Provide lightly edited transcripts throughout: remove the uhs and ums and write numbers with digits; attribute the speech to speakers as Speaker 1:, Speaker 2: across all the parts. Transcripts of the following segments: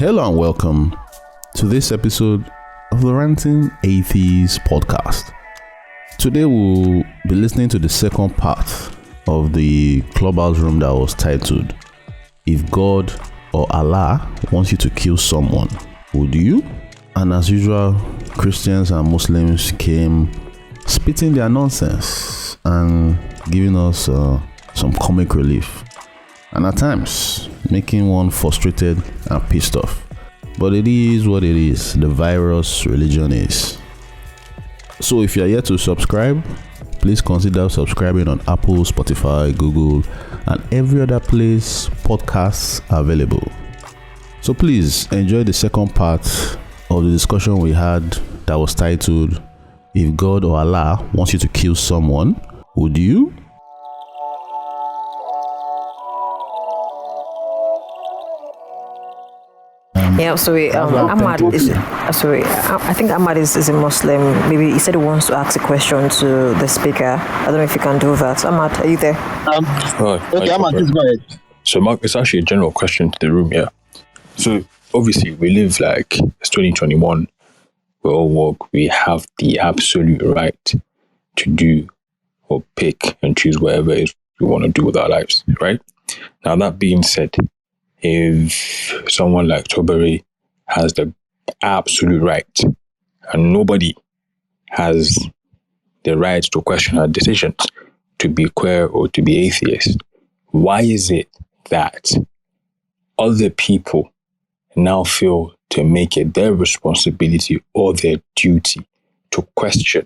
Speaker 1: Hello and welcome to this episode of the Ranting Atheist podcast. Today we'll be listening to the second part of the clubhouse room that was titled, If God or Allah wants you to kill someone, would you? And as usual, Christians and Muslims came spitting their nonsense and giving us some comic relief, and at times making one frustrated and pissed off. But it is what it is. The virus religion is. So if you are yet to subscribe, please consider subscribing on Apple, Spotify, Google, and every other place podcasts are available. So please enjoy the second part of the discussion we had that was titled, If God or Allah wants you to kill someone, would you?
Speaker 2: Yeah, sorry. Ahmad is sorry. I think Ahmad is a Muslim. Maybe he said he wants to ask a question to the speaker. I don't know if you can do that. Ahmad, are you there?
Speaker 3: Okay, Ahmad, please go ahead. So, Mark, it's actually a general question to the room. Yeah. So, obviously, we live like it's 2021. We all work. We have the absolute right to do or pick and choose whatever it is we want to do with our lives, right? Now, that being said, if someone like Toberi has the absolute right and nobody has the right to question her decisions to be queer or to be atheist, why is it that other people now feel to make it their responsibility or their duty to question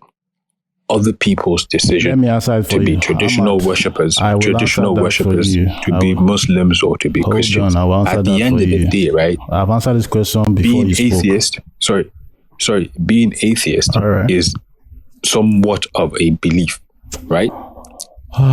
Speaker 3: other people's decision to be traditional worshippers, to be Muslims or to be Christians? At the end of the day, right?
Speaker 1: I've answered this question before.
Speaker 3: Being atheist, being atheist is somewhat of a belief, right?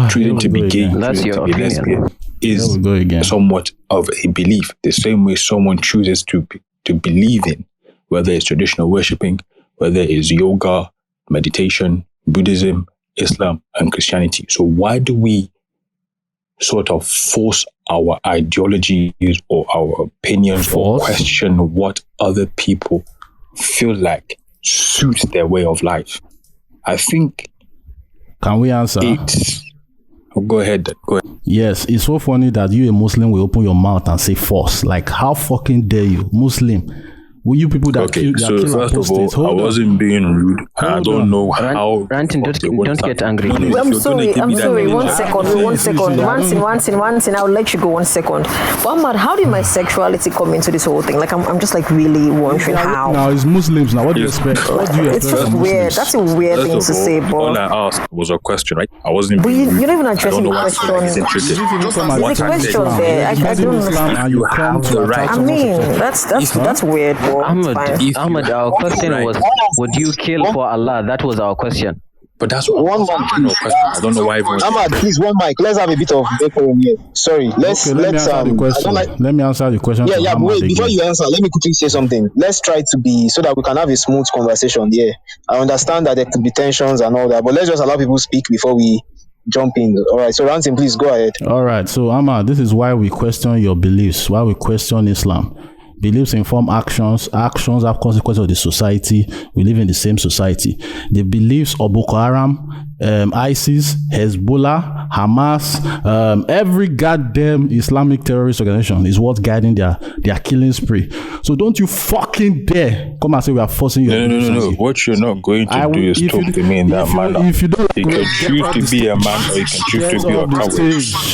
Speaker 3: Choosing to be gay, choosing to be lesbian is somewhat of a belief. The same way someone chooses to believe in, whether it's traditional worshipping, whether it's yoga, meditation, Buddhism, Islam, and Christianity. So why do we sort of force our ideologies or our opinions or question what other people feel like suits their way of life? I think...
Speaker 1: Can we answer?
Speaker 3: Go ahead.
Speaker 1: Yes, it's so funny that you, a Muslim, will open your mouth and say force. Like, how fucking dare you, Muslim? Will you people that kill
Speaker 3: first of all, I wasn't being rude. I don't know how.
Speaker 4: Ranting, don't get angry.
Speaker 2: I'm sorry. One second. I'll let you go 1 second. But Ahmad, how did my sexuality come into this whole thing? Like, I'm just like really wondering how.
Speaker 1: Now it's Muslims. Now what do you expect?
Speaker 2: It's just weird. That's a weird thing to say, but
Speaker 3: all I asked was a question, right? I wasn't.
Speaker 2: But you're not even addressing the question. There's a question there. I don't understand.
Speaker 3: You have the right.
Speaker 2: I mean, that's weird.
Speaker 4: Ahmad, our question was, would you kill for Allah? That was our question.
Speaker 3: But that's one question. I don't know why everyone.
Speaker 5: Ahmad, please, one mic. Let's have a bit of decorum here. Sorry. Let
Speaker 1: me answer the question.
Speaker 5: Yeah. Wait, before you answer, let me quickly say something. Let's try to be so that we can have a smooth conversation. Yeah, I understand that there could be tensions and all that, but let's just allow people speak before we jump in. All right. So Ranting, please go ahead.
Speaker 1: All right. So Ahmad, this is why we question your beliefs. Why we question Islam. Beliefs inform actions. Actions have consequences of the society. We live in the same society. The beliefs of Boko Haram, ISIS, Hezbollah, Hamas, every goddamn Islamic terrorist organization is what's guiding their killing spree. So don't you fucking dare come and say we are forcing you.
Speaker 3: No. What you're not going to do is talk to me in that manner.
Speaker 1: If you don't,
Speaker 3: you can choose to be a man or you can choose to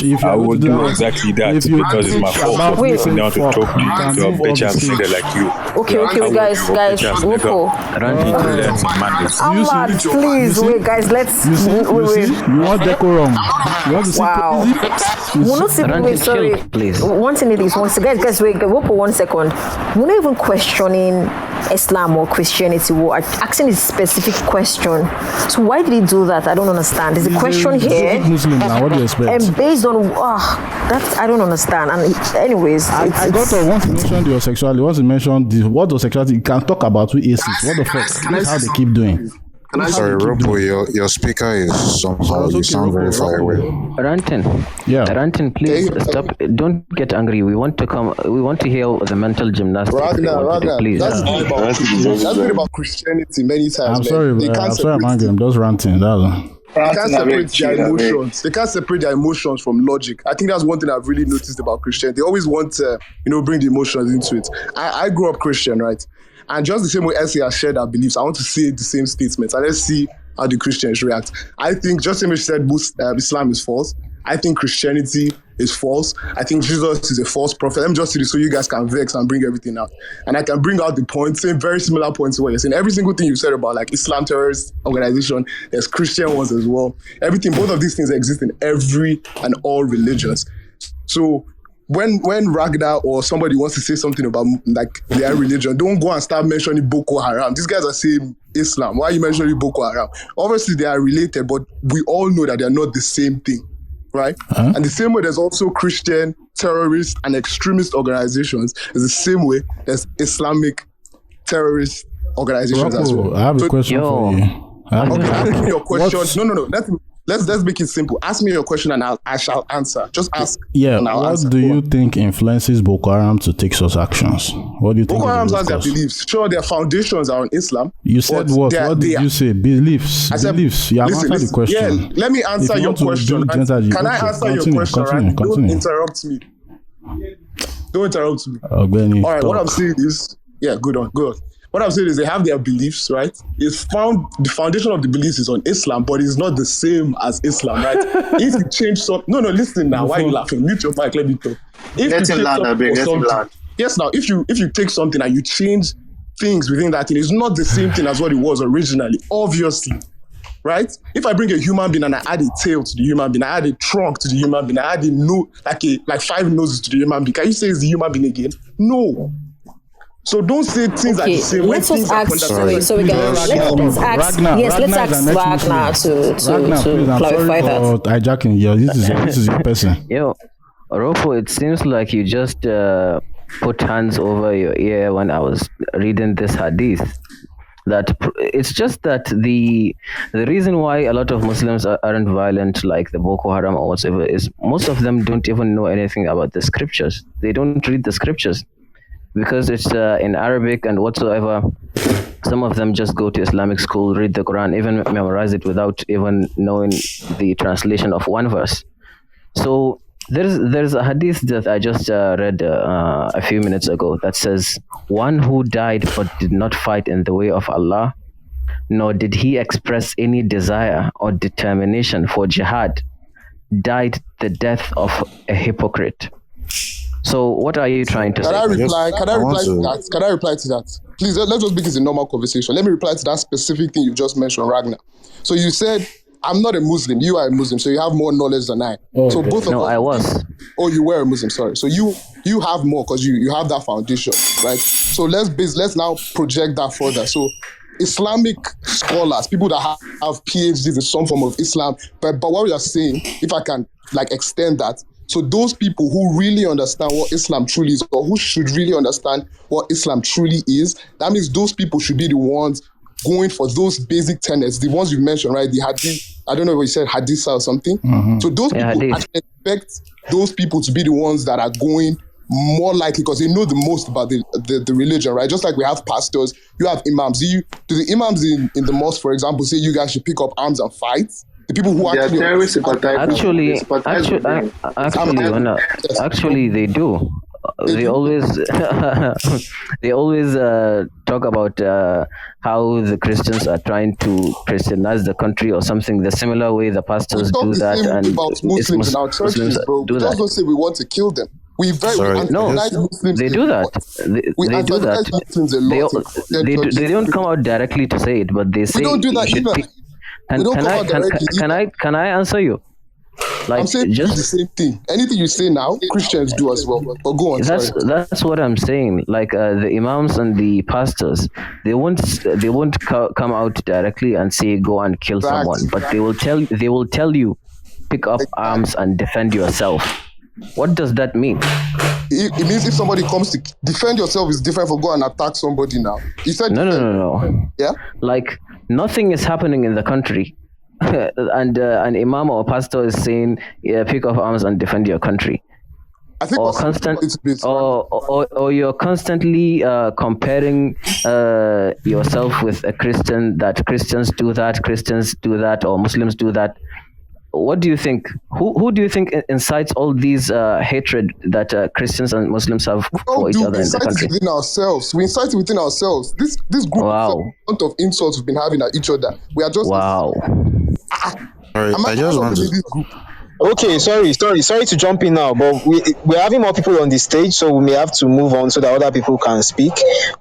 Speaker 3: be a coward. I will do exactly that because it's my fault for sitting down to talk to you, to a bitch ass nigga like you.
Speaker 2: Okay, guys, Woko. Ahmad, please, wait, guys, let's. Wait.
Speaker 1: You want decorum? You want to see?
Speaker 2: Wow. Wait, sorry.
Speaker 4: Please.
Speaker 2: One thing it is, guys, wait, Woko, 1 second. We're not even questioning Islam or Christianity. We're asking a specific question. So why did he do that? I don't understand. There's a question here.
Speaker 1: Muslim now. What do you expect?
Speaker 2: And based on that, I don't understand. And anyways,
Speaker 1: I got to once you mentioned your sexuality. Once you mentioned what was sexuality, you can talk about with atheists. What the fuck? That's how they keep doing.
Speaker 6: Sorry, Ropo, your speaker is somehow, you sound very far away.
Speaker 4: Ranting.
Speaker 1: Yeah.
Speaker 4: Ranting, please stop. Don't get angry. We want to hear the mental gymnastics.
Speaker 7: Ragnar,
Speaker 4: please.
Speaker 7: that's the thing about Christianity many times.
Speaker 1: I'm sorry, I'm angry. I'm just ranting.
Speaker 7: They can't separate their emotions. They can't separate their emotions from logic. I think that's one thing I've really noticed about Christianity. They always want to, bring the emotions into it. I grew up Christian, right? And just the same way Essie has shared our beliefs, I want to say the same statements. And let's see how the Christians react. I think, just the same as she said, Islam is false. I think Christianity is false. I think Jesus is a false prophet. Let me just say this so you guys can vex and bring everything out. And I can bring out the points, same very similar points to what you're saying. Every single thing you said about like Islam terrorist organization, there's Christian ones as well. Everything, both of these things exist in every and all religions. So when Ragnar or somebody wants to say something about like their religion, don't go and start mentioning Boko Haram. These guys are saying Islam. Why are you mentioning Boko Haram? Obviously they are related, but we all know that they're not the same thing. Right? Uh-huh. And the same way there's also Christian, terrorist, and extremist organizations, is the same way there's Islamic terrorist organizations as well.
Speaker 1: I have a question for you.
Speaker 7: Okay, ask me your question. No. Let's make it simple. Ask me your question and I shall answer. Just ask.
Speaker 1: Yeah, what do you think influences Boko Haram to take such actions? What do you think?
Speaker 7: Boko Haram has their beliefs. Sure, their foundations are on Islam.
Speaker 1: You said what? What did you say? Beliefs.
Speaker 7: I said,
Speaker 1: beliefs. You have answered the question.
Speaker 7: Yeah, let me answer your question. Can I answer your question? Right? Don't interrupt me. Don't interrupt me. All right, what I'm saying is, good on. What I'm saying is they have their beliefs, right? The foundation of the beliefs is on Islam, but it's not the same as Islam, right? If you change some... No, listen now. Why are you laughing? Mute your mic, let me talk. Yes, now, if you take something and you change things within that thing, it's not the same thing as what it was originally, obviously, right? If I bring a human being and I add a tail to the human being, I add a trunk to the human being, I add a nose, like 5 noses to the human being, can you say it's the human being again? No. So don't say things like the same.
Speaker 2: Let's ask Ragnar to clarify that.
Speaker 1: Hijacking. This is your person.
Speaker 4: Yo, Rofo, it seems like you just put hands over your ear when I was reading this hadith. That it's just that the reason why a lot of Muslims aren't violent like the Boko Haram or whatever is most of them don't even know anything about the scriptures. They don't read the scriptures. Because it's in Arabic and whatsoever, some of them just go to Islamic school, read the Quran, even memorize it without even knowing the translation of one verse. So there's a hadith that I just read a few minutes ago that says, one who died but did not fight in the way of Allah, nor did he express any desire or determination for jihad, died the death of a hypocrite. So what are you trying to say?
Speaker 7: Can I reply to that? Please, let's just make it a normal conversation. Let me reply to that specific thing you just mentioned, Ragnar. So you said, I'm not a Muslim, you are a Muslim, so you have more knowledge than I. So both of us.
Speaker 4: I was.
Speaker 7: Oh, you were a Muslim, sorry. So you have more because you have that foundation, right? So let's now project that further. So Islamic scholars, people that have PhDs in some form of Islam, but what we are saying, if I can extend that, so those people who really understand what Islam truly is, or who should really understand what Islam truly is, that means those people should be the ones going for those basic tenets, the ones you mentioned, right? The hadith, I don't know what you said, hadith or something. Mm-hmm. So those people, I expect those people to be the ones that are going more likely because they know the most about the religion, right? Just like we have pastors, you have imams. Do the imams in the mosque, for example, say you guys should pick up arms and fight? The people who
Speaker 4: actually they do. They always talk about how the Christians are trying to Christianize the country or something. The similar way the pastors do that, and
Speaker 7: Muslims in our churches, bro. We just don't say we want to kill them. They do
Speaker 4: that. They do that. They don't come out directly to say it, but they say.
Speaker 7: We don't do that either.
Speaker 4: Can I answer you?
Speaker 7: I'm saying just the same thing. Anything you say now, Christians do as well. But go on.
Speaker 4: That's what I'm saying. Like the imams and the pastors, they won't come out directly and say go and kill someone, but they will tell you pick up arms and defend yourself. What does that mean?
Speaker 7: it means if somebody comes to defend yourself is different from go and attack somebody now. You said
Speaker 4: No.
Speaker 7: Yeah?
Speaker 4: Like, nothing is happening in the country. And an imam or pastor is saying, yeah, pick up arms and defend your country.
Speaker 7: I think
Speaker 4: or you're constantly comparing yourself with a Christian, that Christians do that, or Muslims do that. What do you think? Who do you think incites all these hatred that Christians and Muslims have for each other in the country?
Speaker 7: Within ourselves. We incite it within ourselves. This group of insults we've been having at each other. We are just
Speaker 6: I just want to.
Speaker 5: Okay, sorry to jump in now, but we're having more people on the stage, so we may have to move on so that other people can speak.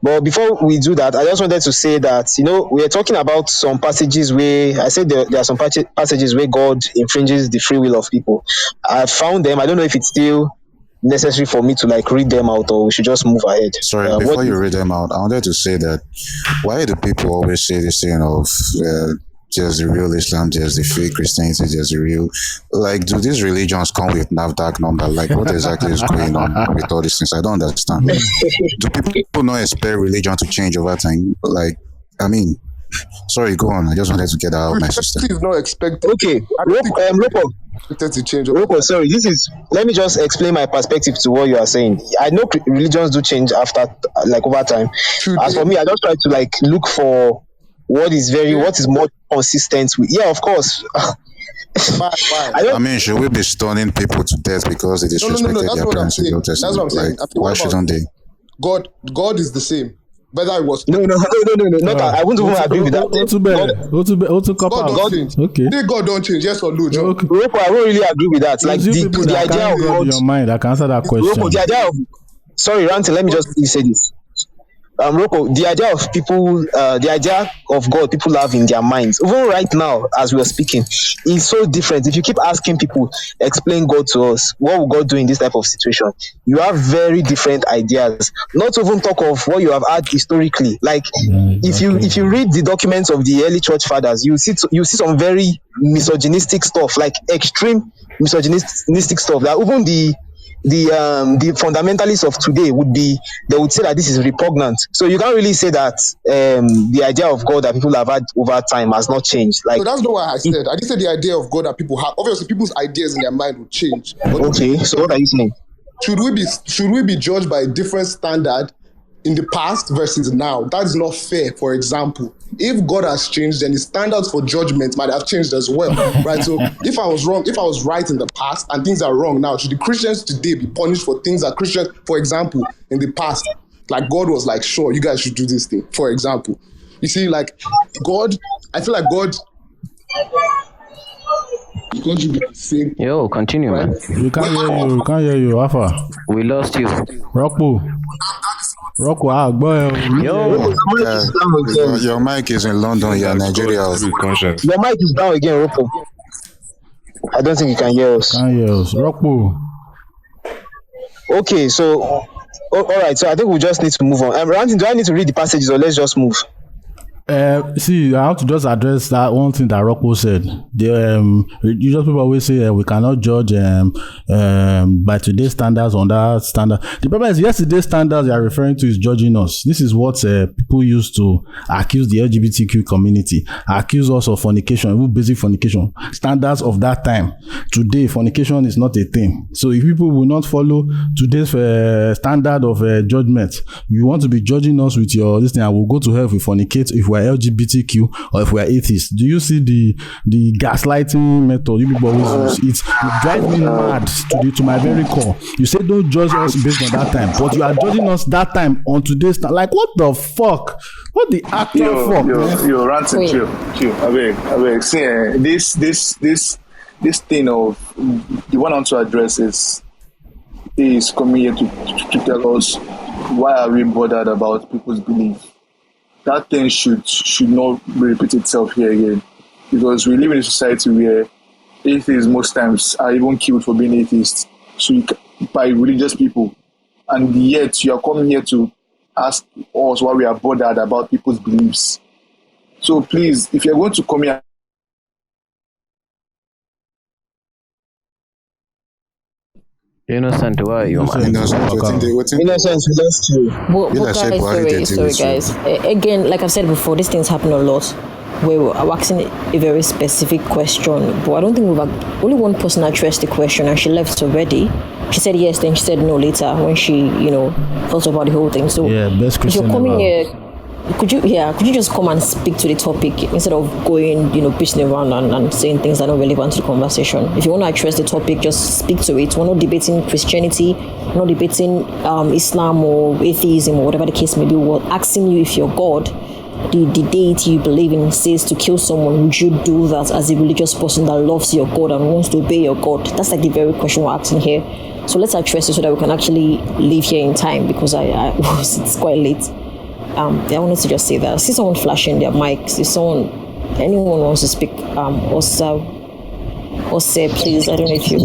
Speaker 5: But before we do that, I just wanted to say that, we are talking about some passages where I said there are some passages where God infringes the free will of people. I found them. I don't know if it's still necessary for me to read them out, or we should just move ahead.
Speaker 6: Sorry, before you read them out, I wanted to say that why do people always say this thing of there's the real Islam, there's the fake Christianity, there's the real... do these religions come with NAFDAC number? What exactly is going on with all these things? I don't understand. Do people not expect religion to change over time? Sorry, go on. I just wanted to get that out of my system.
Speaker 7: Is not expected.
Speaker 5: Okay, Roko, sorry, let me just explain my perspective to what you are saying. I know religions do change after, over time. As for me, I just try to, look for what is more consistent with. Yeah, of course.
Speaker 7: Why?
Speaker 6: Should we be stoning people to death because they disrespected their parents in the Old Testament?
Speaker 7: That's what I'm saying.
Speaker 6: Why shouldn't they?
Speaker 7: God is the same. Whether it was
Speaker 5: no. I wouldn't even agree with that. God don't change. Yes or no, Joe?
Speaker 7: Okay.
Speaker 5: I won't really agree with that. The idea of God.
Speaker 1: Your mind, I can answer that question.
Speaker 5: The idea of Ranting, let me just say this. Roko, the idea of people, the idea of God people have in their minds, even right now as we are speaking, is so different. If you keep asking people, explain God to us, what will God do in this type of situation? You have very different ideas. Not to even talk of what you have had historically. If you read the documents of the early church fathers, you see some very misogynistic stuff, extreme misogynistic stuff. That even the fundamentalists of today they would say that this is repugnant. So you can't really say that the idea of God that people have had over time has not changed.
Speaker 7: So that's not what I said. I didn't say the idea of God that people have. Obviously, people's ideas in their mind will change.
Speaker 5: Okay, so what are you saying?
Speaker 7: Should we be judged by a different standard in the past versus now? That is not fair. For example, if God has changed, then the standards for judgment might have changed as well, right? So if I was wrong, if I was right in the past and things are wrong now, should the Christians today be punished for things that Christians, for example, in the past, God was sure, you guys should do this thing, for example. You see, God, I feel like God should be the same.
Speaker 4: Yo, continue,
Speaker 7: right?
Speaker 4: Man.
Speaker 1: We can't hear you, Alpha.
Speaker 4: We lost you.
Speaker 1: Rocco, boy.
Speaker 6: Your mic is in London, you're Nigeria.
Speaker 5: Your mic is down again, Rocco. I don't think you can hear us.
Speaker 1: Rocco.
Speaker 5: Okay, so all right, so I think we just need to move on. Ranting, do I need to read the passages or let's just move?
Speaker 1: See, I have to just address that one thing that Rocco said. The religious people always say we cannot judge by today's standards on that standard. The problem is yesterday's standards they are referring to is judging us. This is what people used to accuse the LGBTQ community, accuse us of fornication, even basic fornication. Standards of that time. Today, fornication is not a thing. So if people will not follow today's standard of judgment, you want to be judging us with your this thing, I will go to hell if we fornicate, if we're LGBTQ or if we're atheists. Do you see the gaslighting method you people always use? It drives me mad to my very core. You say don't judge us based on that time, but you are judging us that time on today's time. What the fuck? What the actual fuck?
Speaker 8: You're Ranting, chill. I beg. See, this thing of the one I want to address is coming here to tell us why are we bothered about people's belief. That thing should not repeat itself here again, because we live in a society where atheists most times are even killed for being atheists, by religious people, and yet you are coming here to ask us why we are bothered about people's beliefs. So please, if you're going to come here,
Speaker 4: Innocent, why are you, man?
Speaker 6: Innocent,
Speaker 5: Innocent, that's true.
Speaker 2: But guys, sorry, guys. Again, like I've said before, these things happen a lot. Where we're asking a very specific question, but I don't think only one person addressed the question, and she left already. She said yes, then she said no later when she, thought about the whole thing. So
Speaker 1: best
Speaker 2: if you're
Speaker 1: Christian
Speaker 2: coming
Speaker 1: ever.
Speaker 2: here, could you just come and speak to the topic instead of going, pitching around and saying things that are not relevant to the conversation? If you want to address the topic, just speak to it. We're not debating Christianity, we're not debating Islam or atheism or whatever the case may be. We're asking you if your God, the deity you believe in, says to kill someone, would you do that as a religious person that loves your God and wants to obey your God? That's like the very question we're asking here. So let's address it so that we can actually leave here in time, because it's quite late. I wanted to just say that. I see someone flashing their mics. If anyone wants to speak, also say please. I don't know if you.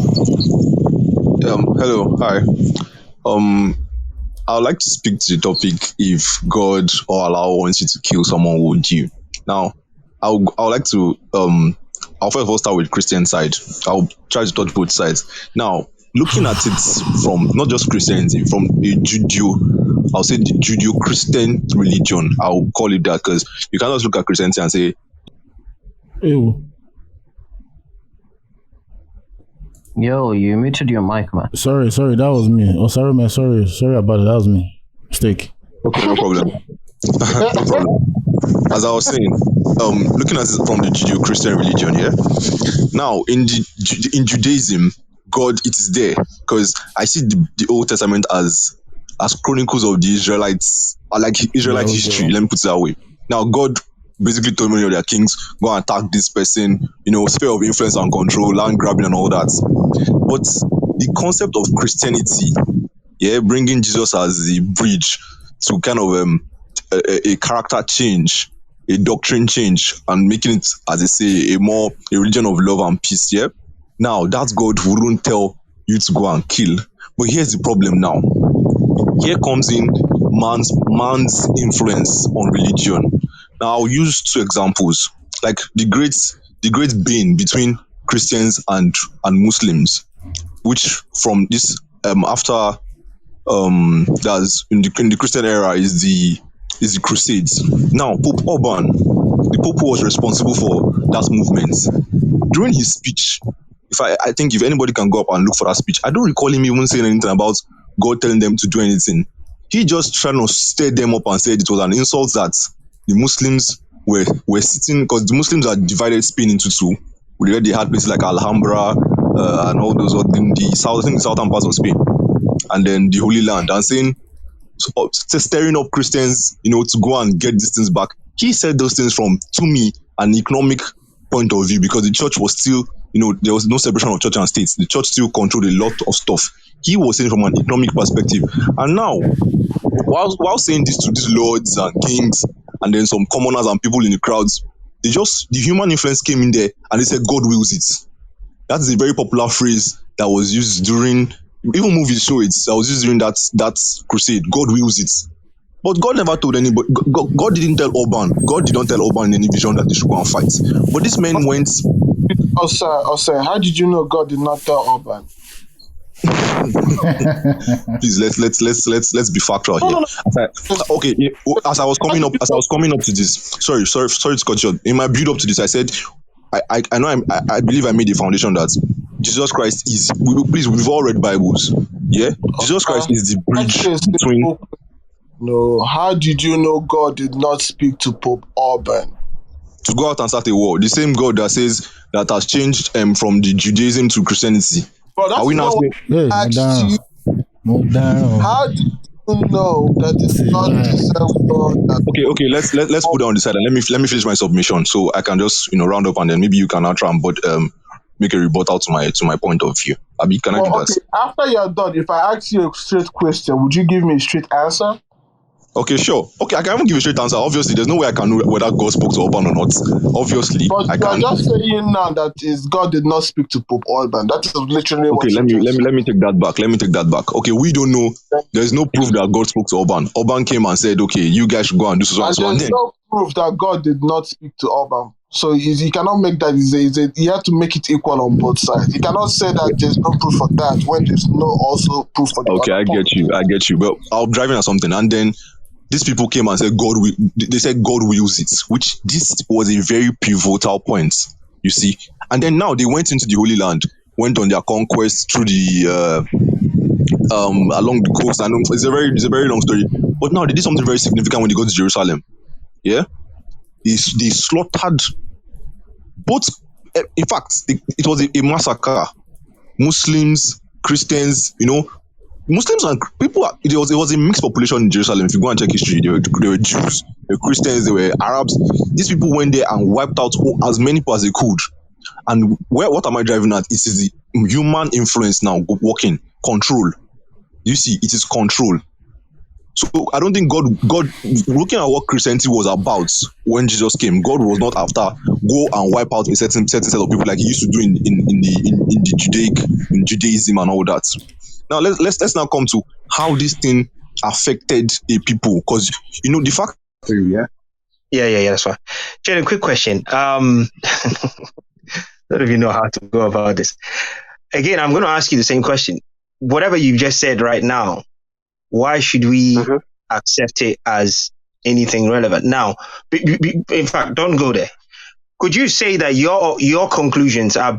Speaker 9: Hello, hi. I would like to speak to the topic. If God or Allah wants you to kill someone, would you? Now, I would like to I'll first of all start with Christian side. I'll try to touch both sides. Now, looking at it from not just Christianity, from the I'll say the Judeo-Christian religion. I'll call it that, because you cannot just look at Christianity and say,
Speaker 1: Ew.
Speaker 4: Yo, you muted your mic, man.
Speaker 1: Sorry, that was me. Oh, sorry, man. Sorry about it. That was me. Mistake.
Speaker 9: okay, no problem. No problem. As I was saying, looking at it from the Judeo-Christian religion, yeah. Now, in Judaism, God, it is there, because I see the Old Testament as chronicles of the Israelites, like Israelite history. Let me put it that way. Now, God basically told many of their kings, go and attack this person, sphere of influence and control, land grabbing and all that. But the concept of Christianity, bringing Jesus as the bridge to kind of a character change, a doctrine change, and making it, as they say, a religion of love and peace. Yeah. Now, that God wouldn't tell you to go and kill. But here's the problem now. Here comes in man's influence on religion. Now, I'll use two examples, like the great bane between Christians and Muslims, which from this after that's in the Christian era is the Crusades. Now, Pope Urban, the Pope who was responsible for that movement, during his speech, I think if anybody can go up and look for that speech, I don't recall him even saying anything about God telling them to do anything. He just trying to stir them up and said it was an insult that the Muslims were sitting, because the Muslims are divided Spain into two. Where they had places like Alhambra and all those in the southern parts of Spain, and then the Holy Land, and saying, stirring up Christians, to go and get these things back. He said those things from, to me, an economic point of view, because the church was still, there was no separation of church and state. The church still controlled a lot of stuff. He was saying from an economic perspective. And now, while saying this to these lords and kings, and then some commoners and people in the crowds, the human influence came in there and they said, God wills it. That is a very popular phrase that was used during, even movies show it, that was used during that crusade. God wills it. But God never told anybody. God didn't tell Urban. God did not tell Urban in any vision that they should go and fight. But this man went.
Speaker 10: Oh, sir, how did you know God did not tell Urban?
Speaker 9: Please let's be factual here. Okay, as I was coming up to this, sorry to cut you short. In my build up to this, I said I know I believe I made the foundation that Jesus Christ is. Please, we've all read Bibles. Yeah, Jesus Christ is the bridge between.
Speaker 10: No, how did you know God did not speak to Pope Urban?
Speaker 9: To go out and start a war. The same God that says that has changed from the Judaism to Christianity.
Speaker 10: Bro, that's
Speaker 9: are we now saying?
Speaker 1: Hey,
Speaker 10: how did you know that it's not the same God?
Speaker 9: Okay. Let's put it on the side and let me finish my submission so I can just round up, and then maybe you can now try and make a rebuttal to my point of view. Abi, can I do that?
Speaker 10: After you're done, if I ask you a straight question, would you give me a straight answer?
Speaker 9: Okay, sure. Okay, I can even give a straight answer. Obviously, there's no way I can know whether God spoke to Urban or not. Obviously,
Speaker 10: but
Speaker 9: I can.
Speaker 10: You're just saying now that God did not speak to Pope Urban. That is literally
Speaker 9: okay. Let me take that back. Okay, we don't know. There's no proof that God spoke to Urban. Urban came and said, "Okay, you guys should go and do so and so." And then,
Speaker 10: proof that God did not speak to Abraham. So he cannot make that. He had to make it equal on both sides. He cannot say that there's no proof for that when there's no also proof for the
Speaker 9: Okay,
Speaker 10: other
Speaker 9: I
Speaker 10: point.
Speaker 9: get you. But I'm driving at something, and then these people came and said they said God wills it, which this was a very pivotal point, you see. And then now they went into the Holy Land, went on their conquest through the along the coast. I know it's a very long story, but now they did something very significant when they got to Jerusalem. Yeah, they slaughtered both. In fact, it was a massacre. Muslims, Christians, Muslims and people. It was a mixed population in Jerusalem. If you go and check history, there were Jews, there were Christians, there were Arabs. These people went there and wiped out as many people as they could. And what am I driving at? It is the human influence now working control. You see, it is control. So I don't think God looking at what Christianity was about when Jesus came, God was not after go and wipe out a certain set of people like he used to do in Judaism and all that. Now let's now come to how this thing affected a people, because the fact.
Speaker 11: Yeah, that's fine. Jay, a quick question. Don't even know how to go about this. Again, I'm going to ask you the same question. Whatever you just said right now, why should we accept it as anything relevant? Now, in fact, don't go there. Could you say that your conclusions are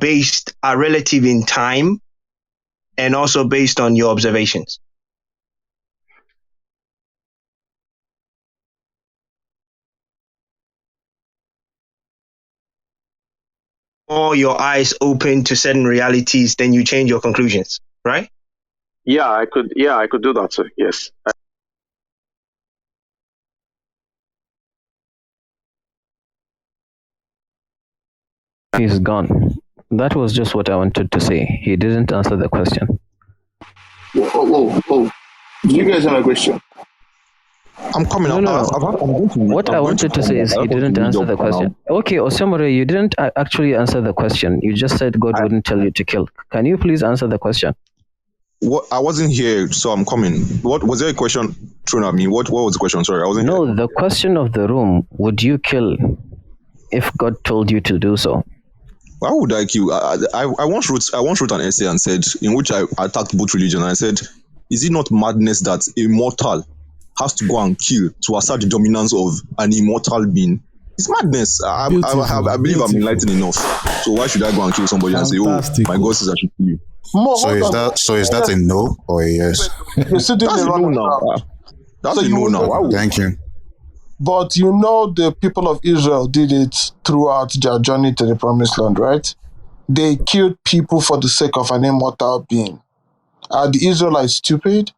Speaker 11: relative in time and also based on your observations? Or your eyes open to certain realities, then you change your conclusions, right?
Speaker 12: Yeah, I could do that, sir. Yes.
Speaker 4: He's gone. That was just what I wanted to say. He didn't answer the question.
Speaker 8: Oh. Do you guys have a question?
Speaker 9: I'm coming out.
Speaker 4: No. What I wanted to say is he didn't answer the question. Okay, Osemore, you didn't actually answer the question. You just said God wouldn't tell you to kill. Can you please answer the question?
Speaker 9: What, I wasn't here, so I'm coming. What was there a question thrown at me? What was the question? Sorry, I wasn't here.
Speaker 4: No, the question of the room: would you kill if God told you to do so?
Speaker 9: Why would I kill? I once wrote an essay and said, in which I attacked both religions. And I said, is it not madness that a mortal has to go and kill to assert the dominance of an immortal being? It's madness. I believe I'm enlightened enough. So why should I go and kill somebody and say, oh, my God says I should kill you?
Speaker 6: So is that a no or a yes?
Speaker 10: That's a no now.
Speaker 9: That's a no now.
Speaker 6: Thank you.
Speaker 10: But the people of Israel did it throughout their journey to the promised land, right? They killed people for the sake of an immortal being. Are the Israelites stupid?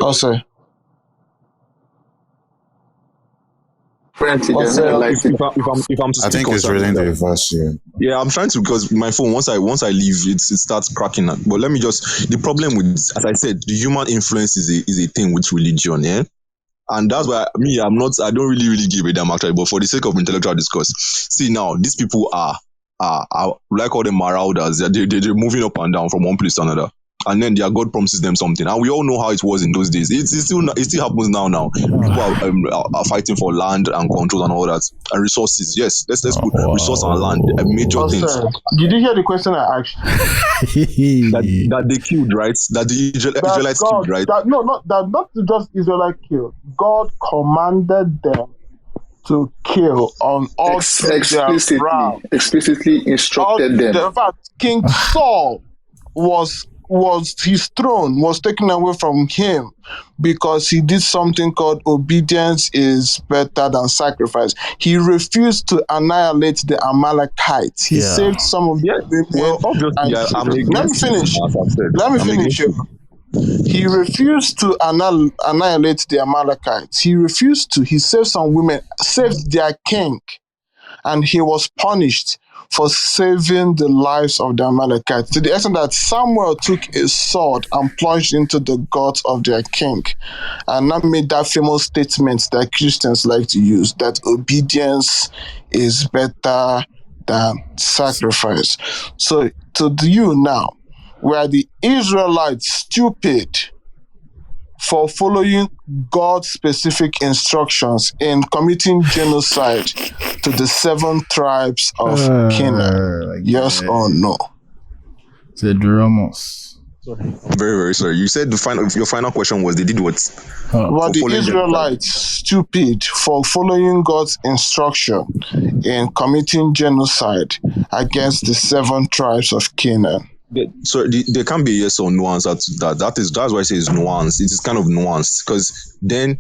Speaker 10: Also,
Speaker 6: I think it's really the reverse here.
Speaker 9: Yeah, I'm trying to, because my phone, once I leave, it starts cracking. But let me the problem with, as I said, the human influence is a thing with religion, yeah? And that's why I don't really give a damn actually, but for the sake of intellectual discourse, see now, these people are like all the marauders. They're moving up and down from one place to another. And then their God promises them something, and we all know how it was in those days. It still happens now. People are fighting for land and control and all that, and resources. Yes, let's put resource and land major things.
Speaker 10: Did you hear the question I asked?
Speaker 9: that they killed, right? That the Israelites killed, right?
Speaker 10: Not just Israelites killed. God commanded them to kill on all
Speaker 8: explicitly instructed them.
Speaker 10: In fact, King Saul was his throne was taken away from him because he did something called obedience is better than sacrifice. He refused to annihilate the Amalekites. He saved some of them.
Speaker 9: Well, obviously,
Speaker 10: Let me finish. He refused to annihilate the Amalekites. He saved some women, saved their king, and he was punished for saving the lives of the Amalekites, to the extent that Samuel took a sword and plunged into the guts of their king, and that made that famous statement that Christians like to use, that obedience is better than sacrifice. So to you now, were the Israelites stupid for following God's specific instructions in committing genocide to the 7 tribes of Canaan? Yes or no?
Speaker 1: The Ramos.
Speaker 9: Very, very sorry. You said your final question was they did what?
Speaker 10: Were the Israelites stupid for following God's instruction in committing genocide against the 7 tribes of Canaan?
Speaker 9: So there can be a yes or no answer to that. That's why I say it's nuanced. It is kind of nuanced because then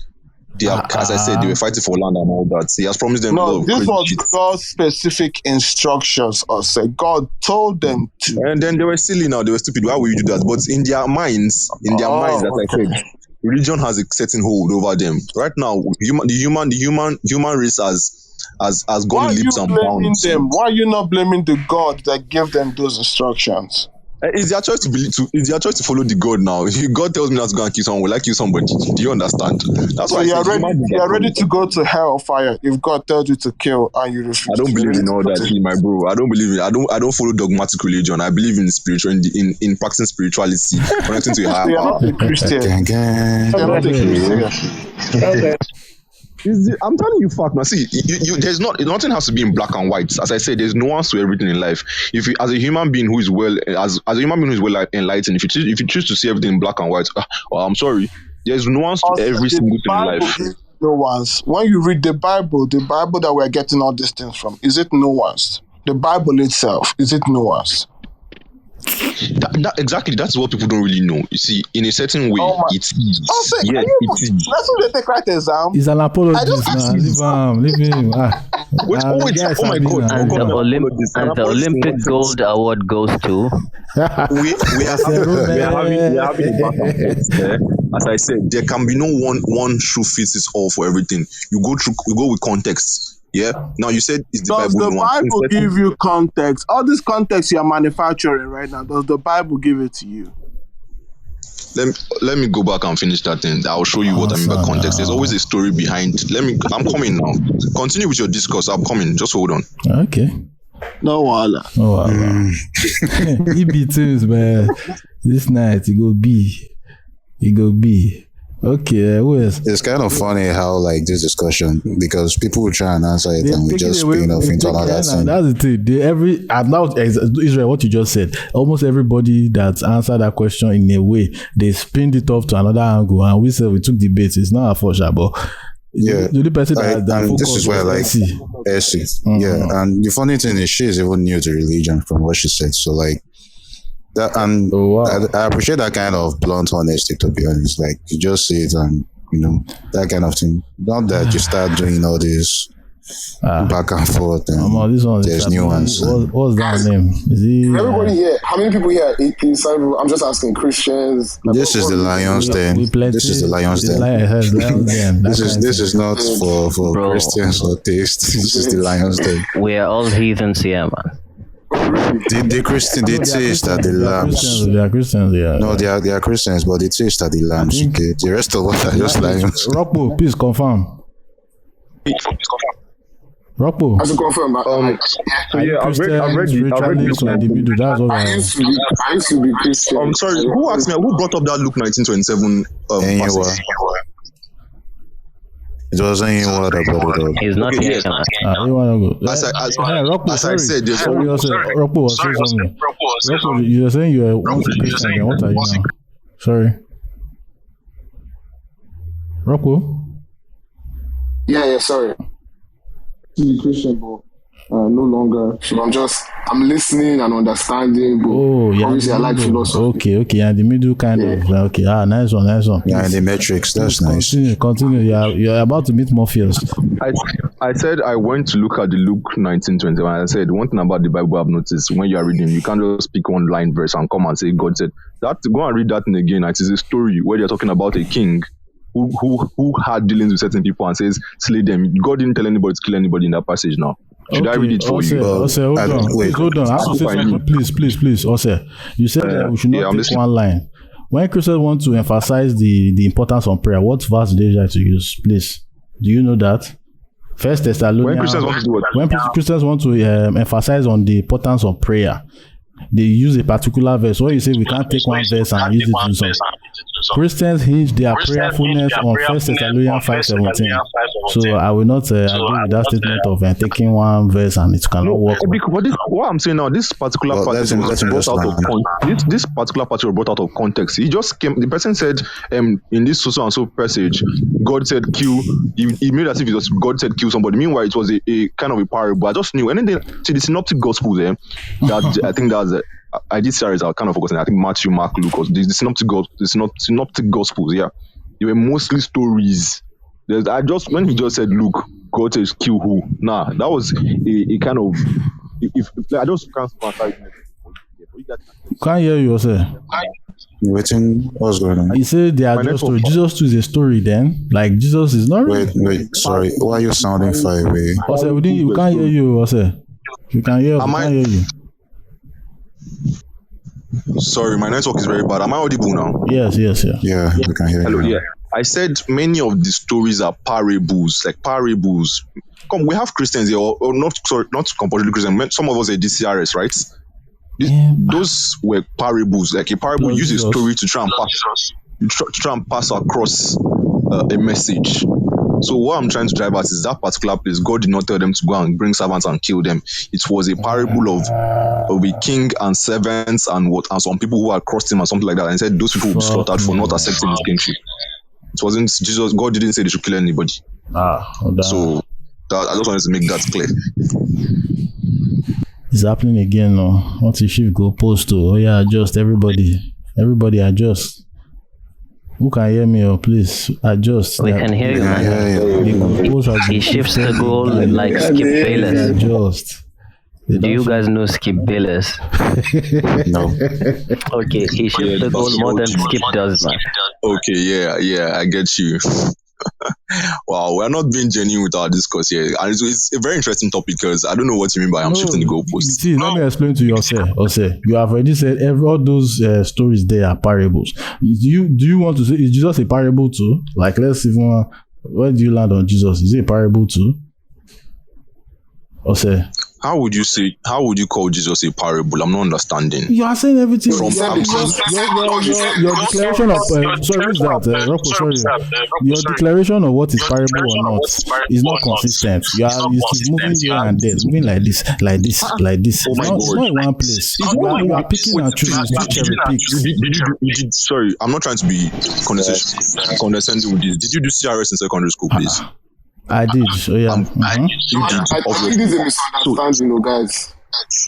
Speaker 9: they are, as I said, they were fighting for land and all that. He has promised them.
Speaker 10: No, this was God's specific instructions. Or say God told them to,
Speaker 9: and then they were silly. Now they were stupid. Why would you do that? But in their minds, as I said, religion has a certain hold over them. Right now, the human race has gone leaps and bounds.
Speaker 10: Why are you not blaming the God that gave them those instructions?
Speaker 9: It's their choice it's their choice to follow the God now. If God tells me not to go and kill someone, will I kill somebody? Do you understand? That's
Speaker 10: so
Speaker 9: why
Speaker 10: you're ready to go to hell fire if God tells you to kill and you refuse.
Speaker 9: I don't believe in all that, my bro. I don't believe in. I don't follow dogmatic religion. I believe in spiritual, in practicing spirituality, connecting to a higher power.
Speaker 10: You're not a Christian. You're not a Christian.
Speaker 9: Okay. I'm telling you fact now. See, there's nothing has to be in black and white. As I said, there's nuance to everything in life. If you, as a human being who is well enlightened, if you choose to see everything in black and white, I'm sorry, there's nuance to every single thing in life.
Speaker 10: Nuance. When you read the Bible that we're getting all these things from, is it nuanced? The Bible itself, is it nuanced?
Speaker 9: Exactly, that's what people don't really know. You see, in a certain way, it is.
Speaker 10: Yeah, it is. That's what they take right exam.
Speaker 1: He's an apologist now. Leave him.
Speaker 9: Wait, oh my God.
Speaker 4: And the Olympic gold award goes to.
Speaker 9: we are having a back and forth there. As I said, there can be no one shoe fits all for everything. You go with context. Yeah. Now you said it's the Bible.
Speaker 10: Does the Bible give you context? All this context you're manufacturing right now, does the Bible give it to you?
Speaker 9: Let me go back and finish that thing. I'll show you what I mean by context. There's always a story behind. I'm coming now. Continue with your discourse. I'm coming. Just hold on.
Speaker 1: Okay.
Speaker 10: No wala.
Speaker 1: He be tunes, man. This night it go be. Okay,
Speaker 6: it's kind of funny how like this discussion, because people will try and answer it and we just spin off into another thing.
Speaker 1: That's the thing. Now Israel, what you just said, almost everybody that answered that question in a way, they spinned it off to another angle, and we said we took debates. It's not a for sure, but
Speaker 6: yeah,
Speaker 1: the person that
Speaker 6: this is where like Essie. Yeah, and the funny thing is she is even new to religion from what she said. So like. That, and I appreciate that kind of blunt honesty, to be honest. Like, you just say it and, that kind of thing. Not that you start doing all this back and forth and
Speaker 1: this one
Speaker 6: there's nuance.
Speaker 1: What's that name?
Speaker 7: Everybody here, how many people here are atheists? I'm just asking Christians.
Speaker 6: This is the Lion's Den. This is the Lion's Den. This is not for Christians or theists. This is the Lion's Den.
Speaker 4: We are all heathens here, man.
Speaker 6: The theists are the lambs.
Speaker 1: They are Christians, yeah.
Speaker 6: No, they are Christians, but the theists are the lambs. Okay, the rest of us are just lions.
Speaker 1: Rocco, please confirm. Rocco.
Speaker 7: I should confirm.
Speaker 9: I've read
Speaker 1: the that's all
Speaker 7: I used to be Christian.
Speaker 9: I'm sorry. Who asked me? Who brought up that Luke 19:27 passage?
Speaker 6: It wasn't in water, but
Speaker 4: he's not here.
Speaker 9: As I said, there's
Speaker 1: Rocco was saying something. Rocco, you're saying you are once a Christian. What are you now? Sorry. Rocco?
Speaker 7: Yeah, sorry. To be Christian, but no longer. So I'm listening and understanding. But obviously, I like philosophy.
Speaker 1: Okay, and the middle kind of. Okay, nice one.
Speaker 6: Yeah, and the metrics, that's nice.
Speaker 1: Continue. You're about to meet Morpheus.
Speaker 9: I said I went to look at the Luke 19:21. I said one thing about the Bible I've noticed: when you are reading, you can't just pick one line verse and come and say God said that. Go and read that thing again. It is a story where they're talking about a king who had dealings with certain people and says slay them. God didn't tell anybody to kill anybody in that passage now. Should I read it for you?
Speaker 1: Hold on. I have to say something. Please. Ose, you said that we should not take one line. When Christians want to emphasize the importance of prayer, what verse do they like to use, please? Do you know that? First Thessalonians.
Speaker 9: When Christians want to do what?
Speaker 1: When Christians want to emphasize on the importance of prayer, they use a particular verse. When you say we can't take one verse and use it to do something, Christians hinge their prayerfulness on 1 Thessalonians 5:17. So I will not agree with that statement of taking one verse and it cannot work.
Speaker 9: But what I'm saying now, this particular part was brought out of context. This particular part was brought out of context. He just came. The person said, in this so and so passage, God said kill. He made as if it was God said kill somebody. Meanwhile, it was a kind of a parable. I just knew. And then to the synoptic gospel there, that I think that's I did series. I kind of forgotten. I think Matthew, Mark, Luke, the synoptic gospels. Yeah, they were mostly stories. When he just said, "Look, God says kill who?" Nah, that was a kind of. If I just can't
Speaker 1: can't hear you, sir.
Speaker 6: Waiting, what's going on?
Speaker 1: You said they are just story. Jesus too is a story. Then, like Jesus is not.
Speaker 6: Wait. Sorry, why are you sounding far away?
Speaker 1: Also, we can't hear you. Also, you can hear. We can't hear you.
Speaker 9: Sorry, my network is very bad. Am I audible now?
Speaker 1: Yes.
Speaker 6: Yeah, we can hear you.
Speaker 9: Hello, yeah. I said many of the stories are parables, like parables. Come, we have Christians here, or not compulsory Christians. Some of us are DCRS, right? Those were parables. Like a parable uses a story to try and pass across a message. So what I'm trying to drive at is that particular place, God did not tell them to go and bring servants and kill them. It was a parable of a king and servants and some people who had crossed him or something like that, and said those people will be slaughtered for not accepting his kingship. It wasn't Jesus. God didn't say they should kill anybody. So I just wanted to make that clear.
Speaker 1: It's happening again now. What if shift go post to? Oh yeah, adjust everybody adjust. Who can hear me? Or please adjust.
Speaker 4: We can hear you, man. He shifts the goal like Skip Bayless.
Speaker 1: Adjust.
Speaker 4: Do you guys know Skip Bayless?
Speaker 6: No.
Speaker 4: Okay, he shifts the goal more than Skip does, man.
Speaker 9: Okay, yeah, I get you. Wow, we're not being genuine with our discourse here. And it's a very interesting topic because I don't know what you mean by I'm shifting the goalpost.
Speaker 1: See, let me explain to you, Ose. You have already said all those stories there are parables. Do you want to say, is Jesus a parable too? Like, let's even, where do you land on Jesus? Is it a parable too? Ose.
Speaker 9: How would you call Jesus a parable? I'm not understanding.
Speaker 1: You are saying everything from your declaration of sorry, who's that? Rocco, sorry. Your declaration of what is parable or not is not consistent. You are moving here and there, moving like this.
Speaker 9: Oh my God.
Speaker 1: It's not in one place. You are picking and choosing.
Speaker 9: Sorry, I'm not trying to be condescending with this. Did you do CRS in secondary school, please?
Speaker 1: I did. So yeah.
Speaker 7: I think this is a misunderstanding, guys.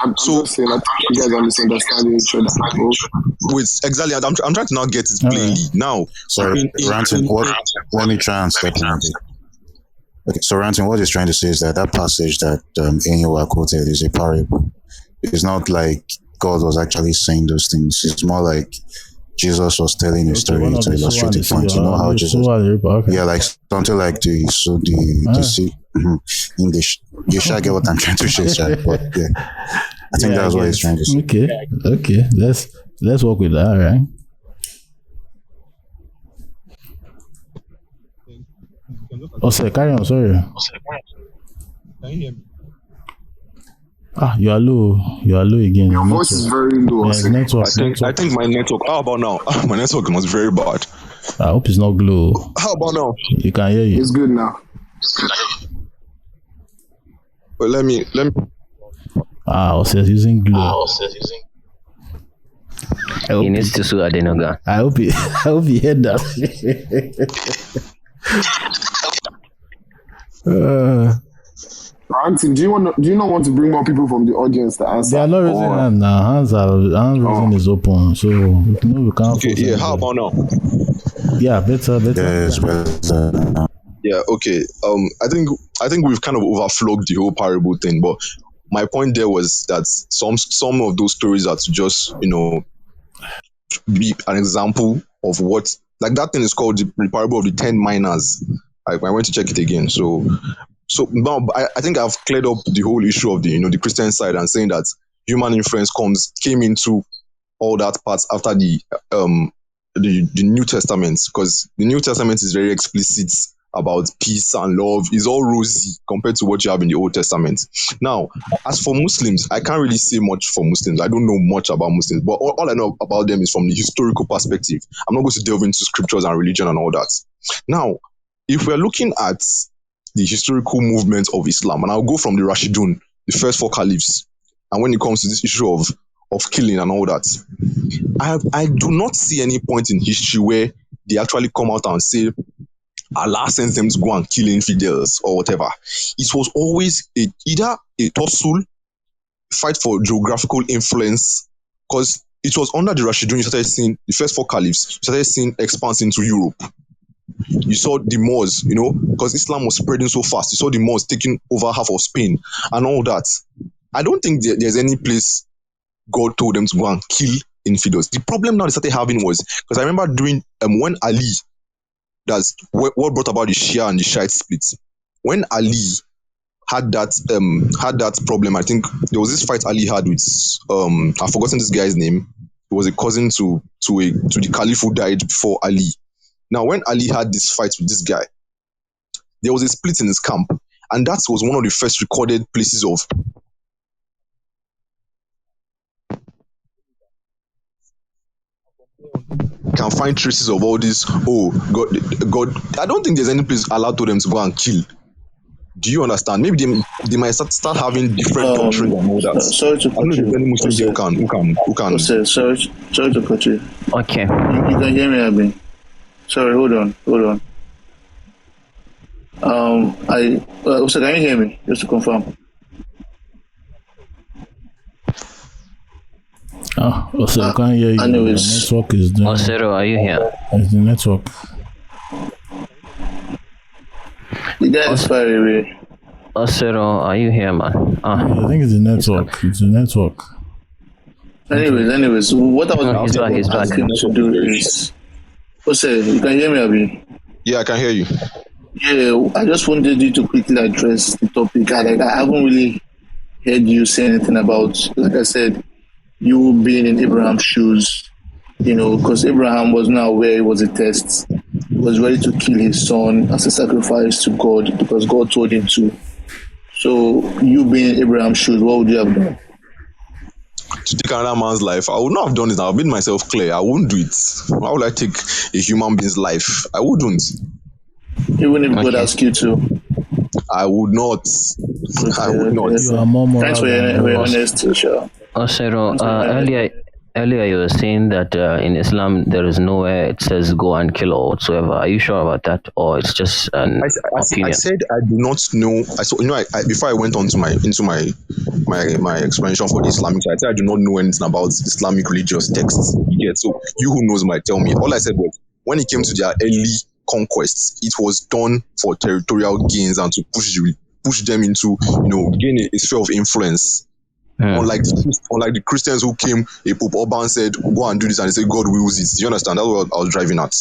Speaker 7: I'm just saying, I think you guys are misunderstanding each other.
Speaker 9: Exactly. I'm trying to now get it plainly. Now,
Speaker 6: sorry, Ranting, let me try and step in a bit. Okay, so Ranting, what he's trying to say is that passage that Enyiwa quoted is a parable. It's not like God was actually saying those things. It's more like Jesus was telling a story to illustrate a point. You know how Jesus, like something like English. You shall get what I'm trying to say, but yeah, I think that's what he's trying to say.
Speaker 1: Okay, let's work with that, all right? Carry on. Sorry.
Speaker 9: Can you hear me?
Speaker 1: You are low again.
Speaker 7: Your voice is very low.
Speaker 9: I think my network. How about now? My network was very bad.
Speaker 1: I hope it's not glow.
Speaker 9: How about now?
Speaker 1: You can hear you.
Speaker 7: It's good now.
Speaker 9: But let me.
Speaker 1: Ose's using glow.
Speaker 4: He needs to sue Adenoga.
Speaker 1: I hope he heard that.
Speaker 7: Ranting, do you not want to bring more people from the audience to answer?
Speaker 1: They are not raising hand now. Hands raising is open, so we can't.
Speaker 9: Okay, yeah. How about now?
Speaker 1: Yeah, better.
Speaker 6: Yes, better.
Speaker 9: Yeah. Okay. I think we've kind of overflogged the whole parable thing, but my point there was that some of those stories are to just be an example of what, like, that thing is called the parable of the 10 miners. I went to check it again. So now I think I've cleared up the whole issue of the Christian side and saying that human influence came into all that part after the New Testament, because the New Testament is very explicit about peace and love. It's all rosy compared to what you have in the Old Testament. Now, as for Muslims, I can't really say much for Muslims. I don't know much about Muslims, but all I know about them is from the historical perspective. I'm not going to delve into scriptures and religion and all that. Now, if we're looking at the historical movement of Islam, and I'll go from the Rashidun, the first 4 caliphs, and when it comes to this issue of killing and all that, I do not see any point in history where they actually come out and say Allah sends them to go and kill infidels or whatever. It was always either a tussle, fight for geographical influence, because it was under the Rashidun you started seeing the first 4 caliphs, you started seeing expanse into Europe. You saw the Moors, because Islam was spreading so fast. You saw the Moors taking over half of Spain and all that. I don't think there's any place God told them to go and kill infidels. The problem now they started having was, because I remember during when Ali, that's what brought about the Shia and the Shiite split. When Ali had that problem, I think there was this fight Ali had with I've forgotten this guy's name. He was a cousin to the Caliph who died before Ali. Now, when Ali had this fight with this guy, there was a split in his camp, and that was one of the first recorded places of can find traces of all this. Oh God! I don't think there's any place allowed to them to go and kill. Do you understand? Maybe they might start having different doctrines and all that.
Speaker 8: Sorry to cut you.
Speaker 9: Any Muslims who can.
Speaker 8: Sorry to cut you.
Speaker 4: Okay.
Speaker 8: You can hear me, Abi. Sorry, hold on. So can you hear me? Just to confirm.
Speaker 1: I can't hear you.
Speaker 8: Anyways.
Speaker 1: The network is doing.
Speaker 4: Osero, are you here?
Speaker 1: It's the network.
Speaker 8: The guy is far away.
Speaker 4: Osero, are you here, man?
Speaker 1: I think it's the network. It's the network.
Speaker 8: Anyways, what I was asking to do is, you can hear me, Abi?
Speaker 9: Yeah, I can hear you.
Speaker 8: Yeah, I just wanted you to quickly address the topic. I haven't really heard you say anything about, like I said, you being in Abraham's shoes, because Abraham was not aware it was a test. He was ready to kill his son as a sacrifice to God because God told him to. So, you being in Abraham's shoes, what would you have done?
Speaker 9: To take another man's life, I would not have done it. I've made myself clear. I wouldn't do it. Why would I take a human being's life? I wouldn't.
Speaker 8: Even if God asked you to?
Speaker 9: I would not. I would not.
Speaker 1: You are more moral.
Speaker 8: Thanks for your honesty, sure.
Speaker 4: Osero, earlier you were saying that in Islam there is nowhere it says go and kill or whatsoever. Are you sure about that, or it's just an opinion?
Speaker 9: I said I do not know. Before I went on to my explanation for the Islamic side, I said I do not know anything about Islamic religious texts. So you who knows might tell me. All I said was when it came to their early conquests, it was done for territorial gains and to push them into gain a sphere of influence. Unlike the Christians who came, a Pope Urban said, go and do this, and they said, God wills it. Do you understand? That's what I was driving at.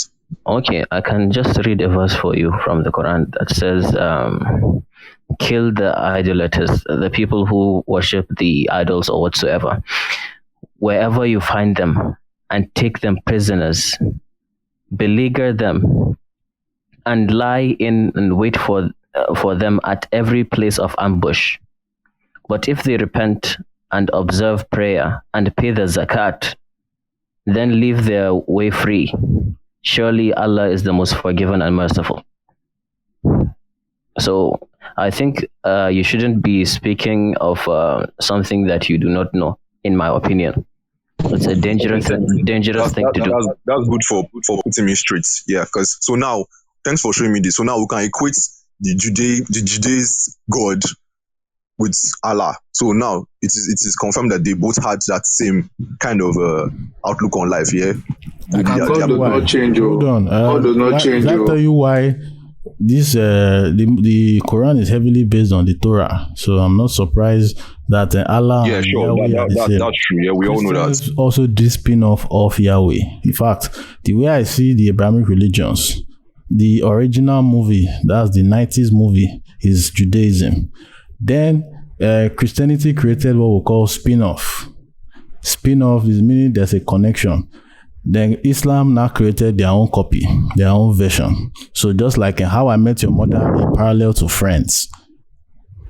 Speaker 4: Okay, I can just read a verse for you from the Quran that says, kill the idolaters, the people who worship the idols or whatsoever, wherever you find them, and take them prisoners, beleaguer them, and lie in and wait for them at every place of ambush. But if they repent and observe prayer and pay the zakat, then leave their way free. Surely Allah is the most forgiving and merciful. So I think you shouldn't be speaking of something that you do not know, in my opinion. It's a dangerous thing to do.
Speaker 9: That's good for putting me straight. Yeah, because so now, thanks for showing me this. So now we can equate the Jude's God with Allah. So now it is confirmed that they both had that same kind of outlook on life. Yeah.
Speaker 10: God does not change.
Speaker 1: Hold on.
Speaker 10: God does not change.
Speaker 1: I'll tell you why. This the Quran is heavily based on the Torah, so I'm not surprised that Allah.
Speaker 9: Yeah, sure. That's true. Yeah, we all know that.
Speaker 1: Also, this spin-off of Yahweh. In fact, the way I see the Abrahamic religions, the original movie, that's the 90s movie, is Judaism. Then Christianity created what we call spin-off. Spin-off is meaning there's a connection. Then Islam now created their own copy, their own version. So just like in How I Met Your Mother, in parallel to Friends,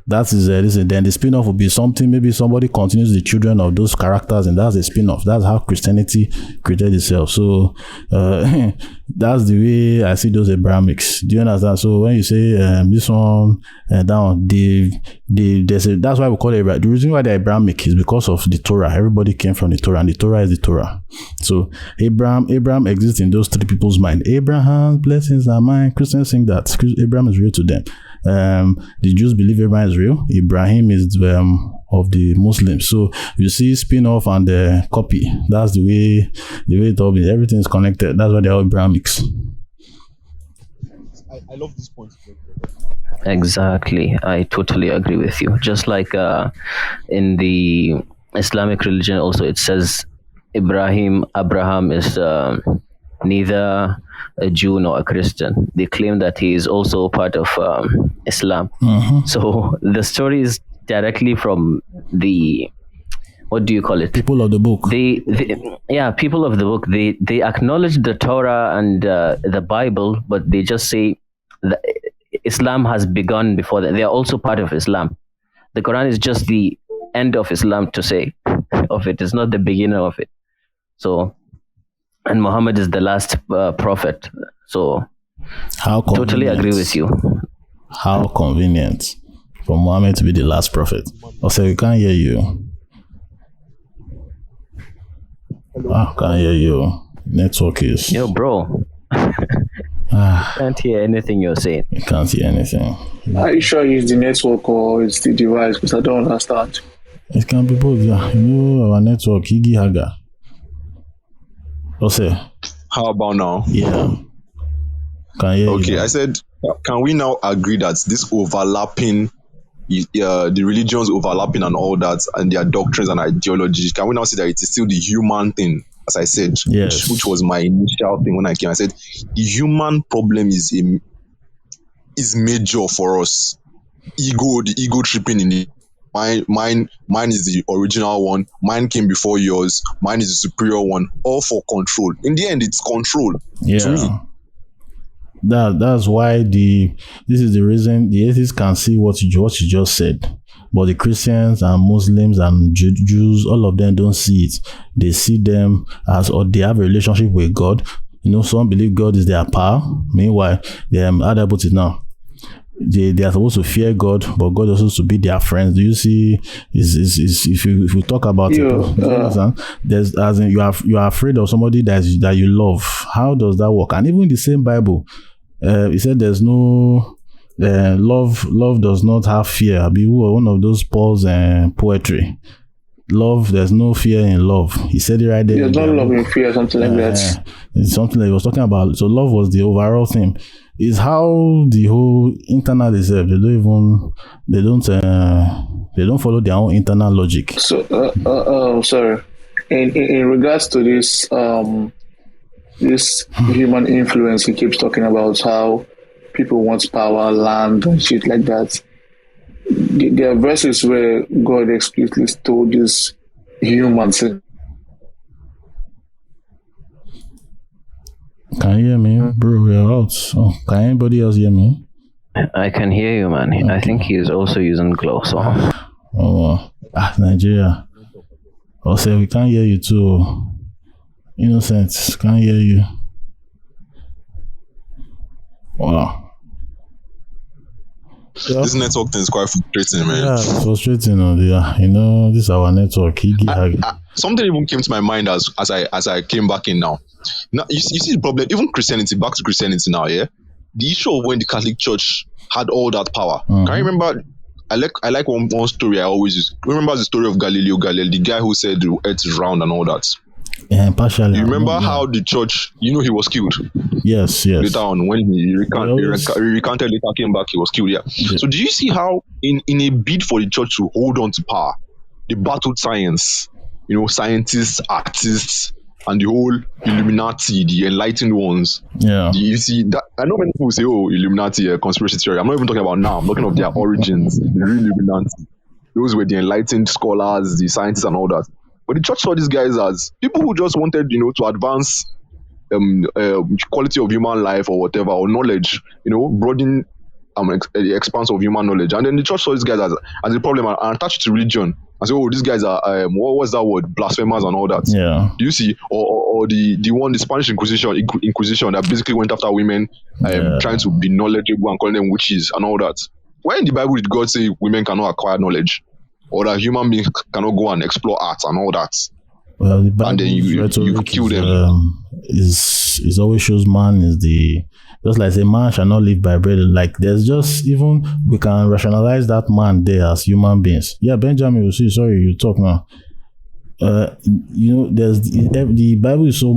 Speaker 1: that is this. Then the spin-off will be something. Maybe somebody continues the children of those characters, and that's a spin-off. That's how Christianity created itself. So that's the way I see those Abrahamics. Do you understand? So when you say this one, that one, that's why we call it Abraham. The reason why they're Abrahamic is because of the Torah. Everybody came from the Torah, and the Torah is the Torah. So Abraham exists in those three people's mind. Abraham's blessings are mine. Christians think that Abraham is real to them. The Jews believe Abraham is real. Ibrahim is of the Muslims. So you see spin-off and the copy. That's the way it all is. Everything is connected. That's why they're all Abrahamics.
Speaker 9: I love this point.
Speaker 4: Exactly. I totally agree with you. Just like in the Islamic religion also, it says Abraham is neither a Jew nor a Christian. They claim that he is also part of Islam. So the story is directly from the, what do you call it?
Speaker 1: People of the book.
Speaker 4: People of the book. They acknowledge the Torah and the Bible, but they just say that Islam has begun before that. They are also part of Islam. The Quran is just the end of Islam, to say of it. It's not the beginning of it. So, and Muhammad is the last prophet. So, totally agree with you.
Speaker 1: How convenient for Muhammad to be the last prophet. Also, we can't hear you. Can't hear you. Network is.
Speaker 4: Yo, bro. Can't hear anything you're saying.
Speaker 1: You can't hear anything.
Speaker 8: Are you sure it's the network or it's the device? Because I don't understand.
Speaker 1: It can be both. Yeah. You know our network, Higi Haga. Jose.
Speaker 9: How about now?
Speaker 1: Yeah. Can you
Speaker 9: okay, I said, can we now agree that this overlapping, the religions overlapping and all that, and their doctrines and ideologies, can we now say that it is still the human thing, as I said,
Speaker 1: yes.
Speaker 9: which was my initial thing when I came? I said, the human problem is major for us. The ego tripping in it. Mine is the original one. Mine came before yours. Mine is the superior one. All for control. In the end, it's control.
Speaker 1: Yeah.
Speaker 9: To me.
Speaker 1: That's why this is the reason the atheists can see what you just said, but the Christians and Muslims and Jews, all of them don't see it. They see them as, or they have a relationship with God. You know, some believe God is their power. Meanwhile, how do I put it now? They are supposed to fear God, but God also to be their friends. Do you see? If you talk about it, there's as in you are afraid of somebody that you love. How does that work? And even in the same Bible, he said there's no love does not have fear. Be one of those Paul's poetry. Love, there's no fear in love. He said it right there.
Speaker 8: There's no love in fear, something like that.
Speaker 1: It's something that he was talking about. So love was the overall thing. Is how the whole internal itself. They don't follow their own internal logic.
Speaker 8: So, sorry. In regards to this, this human influence, he keeps talking about how people want power, land, and shit like that. There are verses where God explicitly told this humans.
Speaker 1: Can you hear me, bro? We're out. Oh, can anybody else hear me?
Speaker 4: I can hear you, man. Okay. I think he is also using glow. So.
Speaker 1: Nigeria. Also, we can't hear you too. Innocent, can't hear you. Wow.
Speaker 9: Yeah. This network thing is quite frustrating, man.
Speaker 1: Yeah, it's frustrating. You know, this is our network.
Speaker 9: Something even came to my mind as I came back in now. Now you see the problem. Even Christianity, back to Christianity now. Yeah, the issue of when the Catholic Church had all that power. Can you remember? I like one story I always use. Remember the story of Galileo Galilei, the guy who said the earth is round and all that.
Speaker 1: Yeah, partially.
Speaker 9: You remember how the church, he was killed?
Speaker 1: Yes.
Speaker 9: Later on, when he recanted, later came back, he was killed. Yeah. So do you see how, in a bid for the church to hold on to power, they battled science, scientists, artists, and the whole Illuminati, the enlightened ones.
Speaker 1: Yeah.
Speaker 9: You see that? I know many people say, Illuminati, conspiracy theory. I'm not even talking about now. I'm talking of their origins, the real Illuminati. Those were the enlightened scholars, the scientists, and all that. But the church saw these guys as people who just wanted, to advance quality of human life or whatever, or knowledge, broaden the expanse of human knowledge. And then the church saw these guys as a problem and attached to religion and say, oh, these guys are what's that word, blasphemers and all that.
Speaker 1: Yeah.
Speaker 9: Do you see? Or the Spanish Inquisition that basically went after women, trying to be knowledgeable and calling them witches and all that. Where in the Bible did God say women cannot acquire knowledge, or that human beings cannot go and explore art and all that?
Speaker 1: Well, the Bible,
Speaker 9: and then you kill them.
Speaker 1: Is always shows man is just like a man shall not live by bread. Like there's just, even we can rationalize that man there as human beings. Yeah, Benjamin, you see, sorry, you talk now. There's the Bible is so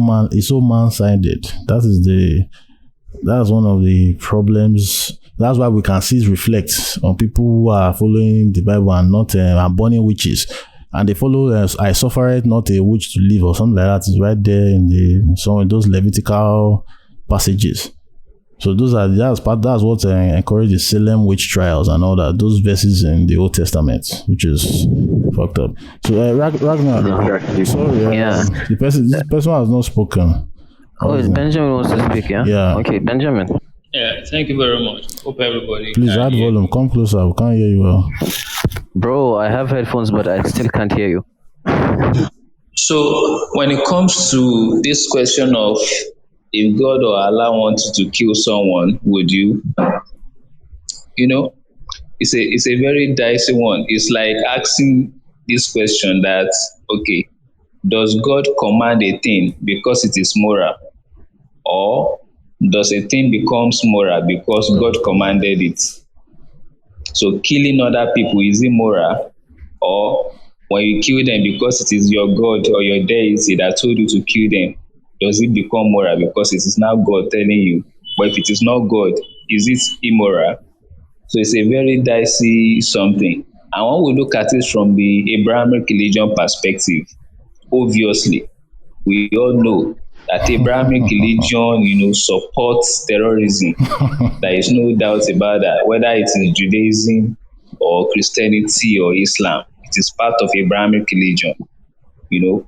Speaker 1: man-sided. That's one of the problems. That's why we can see it reflect on people who are following the Bible and not are burning witches. And they follow I suffered not a witch to live or something like that. Is right there in some of those Levitical passages. So that's what encouraged the Salem witch trials and all that. Those verses in the Old Testament, which is fucked up. So Ragnar, sorry, this person has not spoken.
Speaker 4: Benjamin wants to speak. Yeah. Okay, Benjamin.
Speaker 13: Yeah, thank you very much. Hope everybody.
Speaker 1: Please add volume. Come closer. We can't hear you well.
Speaker 4: Bro, I have headphones, but I still can't hear you.
Speaker 13: So, when it comes to this question of if God or Allah wanted to kill someone, would you? It's a very dicey one. It's like asking this question that, okay, does God command a thing because it is moral? Or does a thing becomes moral because God commanded it? So killing other people, is it moral? Or when you kill them because it is your God or your deity that told you to kill them, does it become moral because it is now God telling you? But if it is not God, is it immoral? So it's a very dicey something. And when we look at it from the Abrahamic religion perspective, obviously, we all know that Abrahamic religion, supports terrorism. There is no doubt about that. Whether it is Judaism or Christianity or Islam, it is part of Abrahamic religion.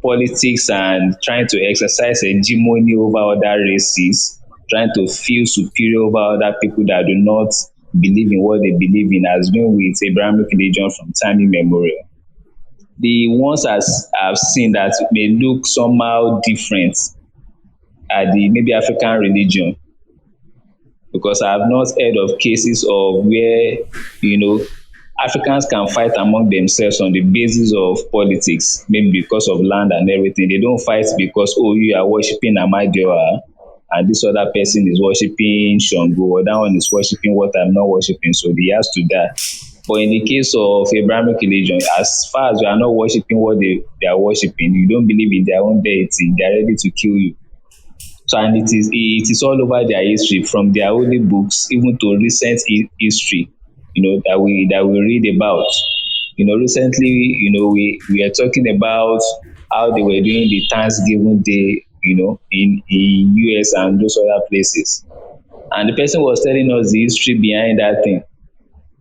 Speaker 13: Politics and trying to exercise hegemony over other races, trying to feel superior over other people that do not believe in what they believe in, has been with Abrahamic religion from time immemorial. The ones as I've seen that may look somehow different are the maybe African religion, because I have not heard of cases of where Africans can fight among themselves on the basis of politics, maybe because of land and everything. They don't fight because, you are worshiping Amadioha and this other person is worshiping Shango, or that one is worshiping what I'm not worshiping, so they have to die. But in the case of Abrahamic religion, as far as you are not worshiping what they are worshiping, you don't believe in their own deity, they are ready to kill you. So, and it is all over their history, from their holy books even to recent history, that we read about. Recently, we are talking about how they were doing the Thanksgiving Day, in US and those other places. And the person was telling us the history behind that thing,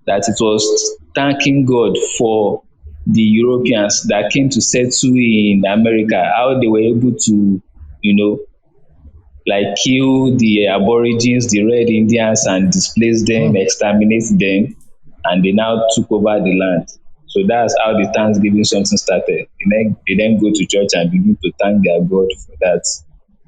Speaker 13: that it was thanking God for the Europeans that came to settle in America, how they were able to, kill the Aborigines, the Red Indians, and displace them, exterminate them, and they now took over the land. So that's how the Thanksgiving something started. They then go to church and begin to thank their God for that.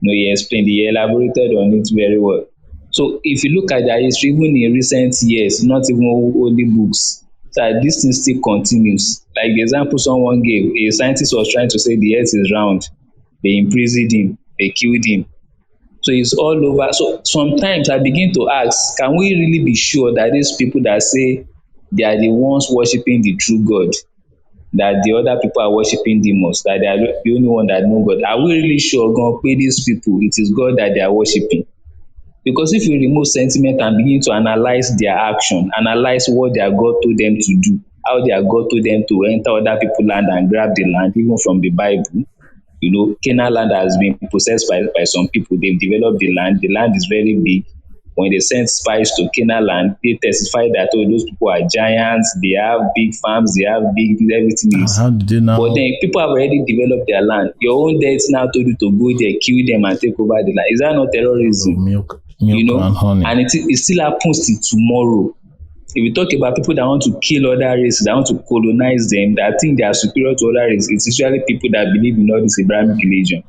Speaker 13: He elaborated on it very well. So if you look at their history, even in recent years, not even holy books, so this thing still continues. Like the example someone gave, a scientist was trying to say the earth is round. They imprisoned him, they killed him. So it's all over. So sometimes I begin to ask, can we really be sure that these people that say they are the ones worshiping the true God, that the other people are worshiping demons, that they are the only one that know God? Are we really sure God pay these people? It is God that they are worshiping. Because if you remove sentiment and begin to analyze their action, analyze what their God told them to do, how their God told them to enter other people's land and grab the land, even from the Bible. Canaan land has been possessed by some people. They've developed the land. The land is very big. when they sent spies to Canaan land, they testified that those people are giants, they have big farms, they have big everything is.
Speaker 1: How did they now?
Speaker 13: But then people have already developed their land. Your own death now told you to go there, kill them, and take over the land. Is that not terrorism?
Speaker 1: Milk
Speaker 13: and
Speaker 1: honey.
Speaker 13: And it still happens till tomorrow. If you talk about people that want to kill other races, that want to colonize them, that think they are superior to other races, it's usually people that believe in all this Abrahamic religion.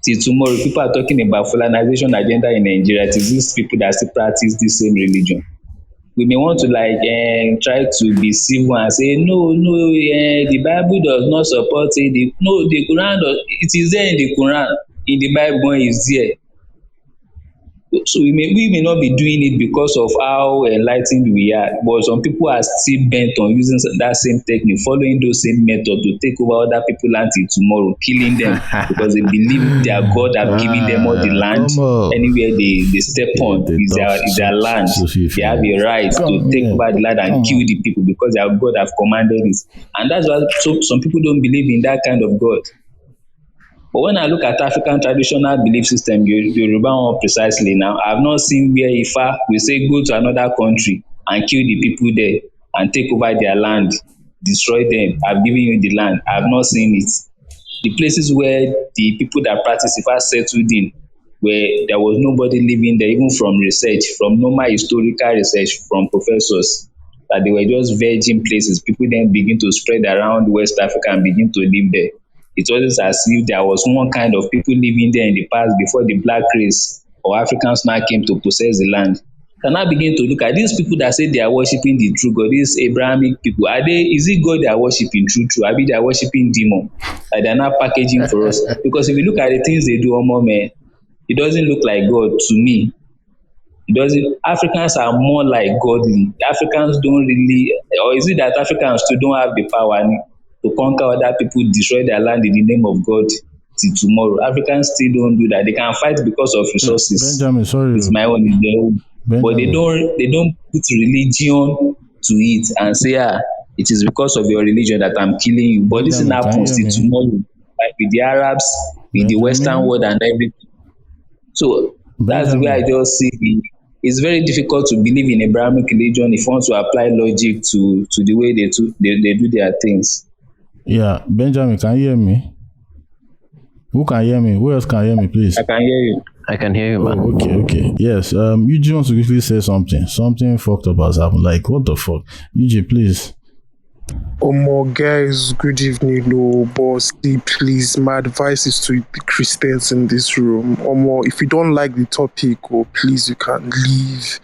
Speaker 13: Till tomorrow, people are talking about colonization agenda in Nigeria. It is these people that still practice the same religion. We may want to try to be civil and say no, the Bible does not support it. The Quran does. It is there in the Quran. In the Bible, is there. So we may not be doing it because of how enlightened we are, but some people are still bent on using that same technique, following those same methods to take over other people's land till tomorrow, killing them because they believe their God have given them all the land. Anywhere they step on is their land. They have a right to take over the land and kill the people because their God have commanded it. And that's why some people don't believe in that kind of God. But when I look at African traditional belief system, Yoruba one precisely now, I've not seen where Ifa will say go to another country and kill the people there and take over their land, destroy them. I've given you the land. I've not seen it. The places where the people that practice Ifa settled in, where there was nobody living there, even from research, from normal historical research, from professors, that they were just virgin places. People then begin to spread around West Africa and begin to live there. It was as if there was one kind of people living there in the past before the black race or Africans now came to possess the land. Can I begin to look at these people that say they are worshiping the true God, these Abrahamic people? Is it God they are worshiping true? I mean, they are worshiping demon that they are not packaging for us. Because if you look at the things they do, man, it doesn't look like God to me. Africans are more like godly. Africans don't really, or is it that Africans still don't have the power to conquer other people, destroy their land in the name of God till tomorrow? Africans still don't do that. They can fight because of resources.
Speaker 1: Benjamin, sorry.
Speaker 13: It's my own. But they don't put religion to it and say, it is because of your religion that I'm killing you. But this happens till tomorrow, like with the Arabs, with the Western world and everything. So that's the way I just see it. It's very difficult to believe in Abrahamic religion if you want to apply logic to the way they do their things.
Speaker 1: Yeah, Benjamin, can you hear me? Who can hear me? Who else can hear me, please?
Speaker 13: I can hear you.
Speaker 4: I can hear you, man.
Speaker 1: Okay. Yes, Eugene wants to quickly say something. Something fucked up has happened. Like, what the fuck? Eugene, please.
Speaker 10: Guys, good evening. Boss, please, my advice is to the Christians in this room. If you don't like the topic, please, you can leave.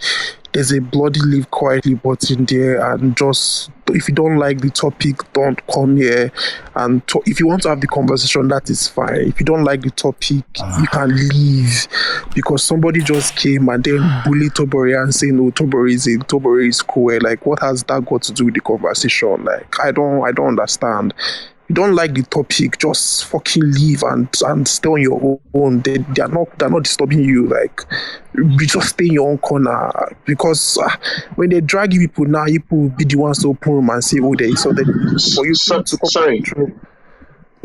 Speaker 10: There's a bloody leave quietly button there, and just if you don't like the topic, don't come here. And if you want to have the conversation, that is fine. If you don't like the topic, you can leave, because somebody just came and then bullied Tobori and saying, "No, Tobori is cool." Like, what has that got to do with the conversation? Like, I don't understand. You don't like the topic, just fucking leave and stay on your own. They're not disturbing you. Like, you just stay in your own corner, because when they drag you people now, you will be the ones to open room and say, "Oh, there is something for you to come." Sorry.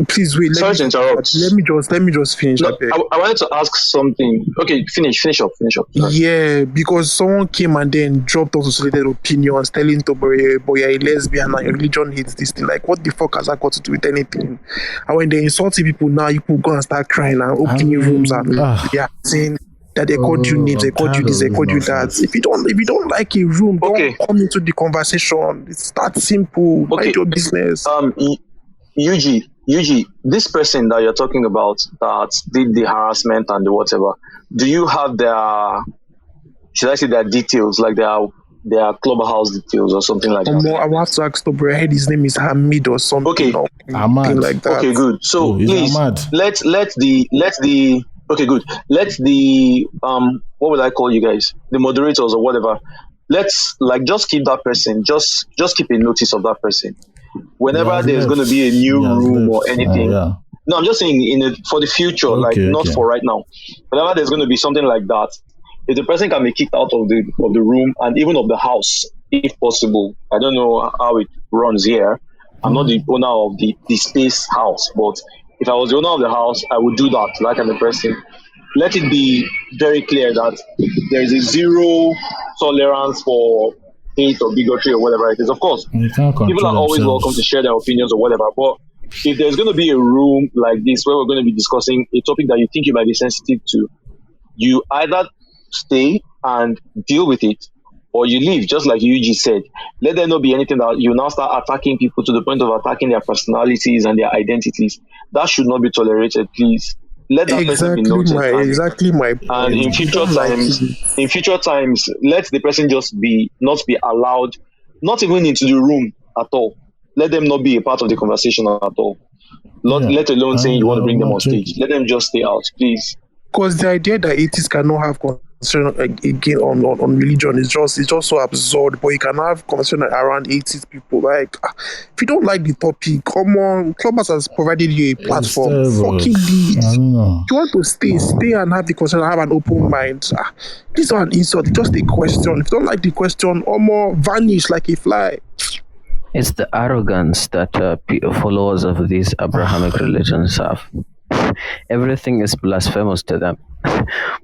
Speaker 10: Please wait.
Speaker 8: Sorry to interrupt.
Speaker 10: Let me just finish.
Speaker 8: No, I wanted to ask something. Okay, finish up.
Speaker 10: Yeah, because someone came and then dropped unsolicited opinions telling Tobori, "Boy, you're a lesbian and your religion hates this thing." Like, what the fuck has that got to do with anything? And when they insulting people now, you people go and start crying and opening rooms and saying that they called you names, they called you this, they called you that. If you don't like a room, don't come into the conversation. It's that simple. Mind your business.
Speaker 8: Yuji, this person that you're talking about that did the harassment and the whatever, do you have their details, like their clubhouse details or something like that?
Speaker 10: I will have to ask Tobri. I heard his name is Hamid or something.
Speaker 8: Okay,
Speaker 10: Ahmad. Like that.
Speaker 8: Okay, good. So please, let the what will I call you guys? The moderators or whatever. Let's just keep that person. Just keep a notice of that person. Whenever there's going to be a new room or anything. No, I'm just saying for the future, not for right now. Whenever there's going to be something like that, if the person can be kicked out of the room and even of the house, if possible. I don't know how it runs here. I'm not the owner of the space house, but if I was the owner of the house, I would do that to that kind of person.
Speaker 5: let it be very clear that there is a zero tolerance for hate or bigotry or whatever it is. Of course, people are always welcome to share their opinions or whatever, but if there's going to be a room like this where we're going to be discussing a topic that you think you might be sensitive to, you either stay and deal with it, or you leave, just like Yuji said. Let there not be anything that you now start attacking people to the point of attacking their personalities and their identities. That should not be tolerated, please. Let that person be noted.
Speaker 10: Exactly my point.
Speaker 5: And in future times, let the person just not be allowed, not even into the room at all. Let them not be a part of the conversation at all. Let alone saying you want to bring them on stage. Let them just stay out, please.
Speaker 10: Because the idea that atheists cannot have concern again on religion is just so absurd. But you can have concern around atheist people. Like, if you don't like the topic, come on. Clubhouse has provided you a platform. Fucking leave. If you want to stay and have the concern and have an open mind. This is not an insult. It's just a question. If you don't like the question, or more vanish like a fly.
Speaker 4: It's the arrogance that followers of these Abrahamic religions have. Everything is blasphemous to them,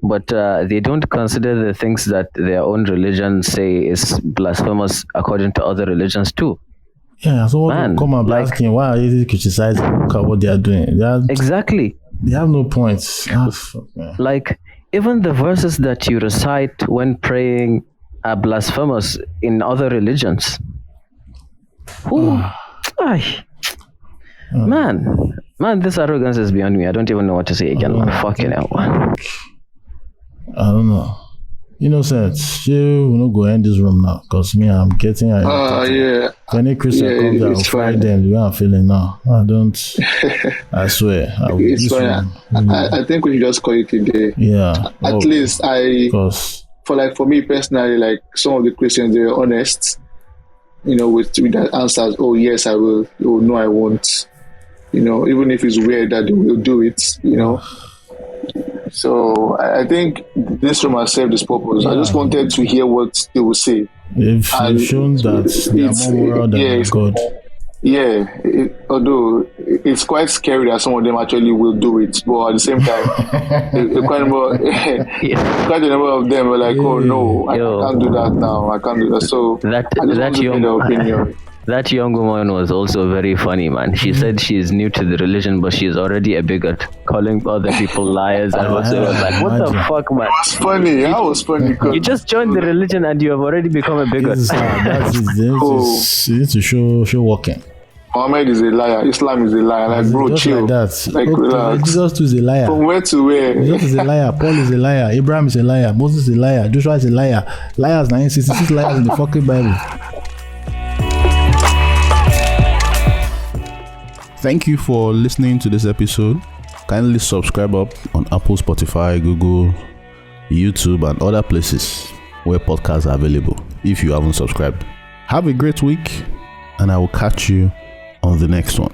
Speaker 4: but they don't consider the things that their own religion say is blasphemous according to other religions too.
Speaker 1: Yeah, so what come and be asking, why are you criticizing? Look at what they are doing.
Speaker 4: Exactly.
Speaker 1: They have no points.
Speaker 4: Like, even the verses that you recite when praying are blasphemous in other religions. Man, this arrogance is beyond me. I don't even know what to say again. Fucking hell, man.
Speaker 1: I don't know. Innocent, you will not go in this room now, because me, I'm getting
Speaker 10: yeah.
Speaker 1: When a Christian comes out, fry them, the way I'm feeling now. I swear.
Speaker 8: It's fine. I think we should just call it a day.
Speaker 1: Yeah.
Speaker 8: At least for me personally, like, some of the Christians, they're honest. With the answers, oh yes I will, oh no I won't, even if it's weird that they will do it, so I think this room has served its purpose. I just wanted to hear what they will say.
Speaker 1: They've shown that they are more moral than God.
Speaker 8: Yeah, although it's quite scary that some of them actually will do it, but at the same time, quite a number of them were like, "Oh no, I can't do that now. I can't do that." So
Speaker 4: that young woman was also very funny, man. She said she is new to the religion, but she is already a bigot, calling other people liars. And also was like, "What the fuck, man?"
Speaker 8: It's funny. That was funny.
Speaker 4: You just joined the religion and you have already become a bigot.
Speaker 1: You need to show walking.
Speaker 8: Muhammad is a liar. Islam is a liar. Like, bro, chill.
Speaker 1: Like that. Jesus too is a liar.
Speaker 8: From where to where?
Speaker 1: Jesus is a liar. Paul is a liar. Abraham is a liar. Moses is a liar. Joshua is a liar. Liars, 966 liars in the fucking Bible. Thank you for listening to this episode. Kindly subscribe up on Apple, Spotify, Google, YouTube, and other places where podcasts are available if you haven't subscribed. Have a great week, and I will catch you on the next one.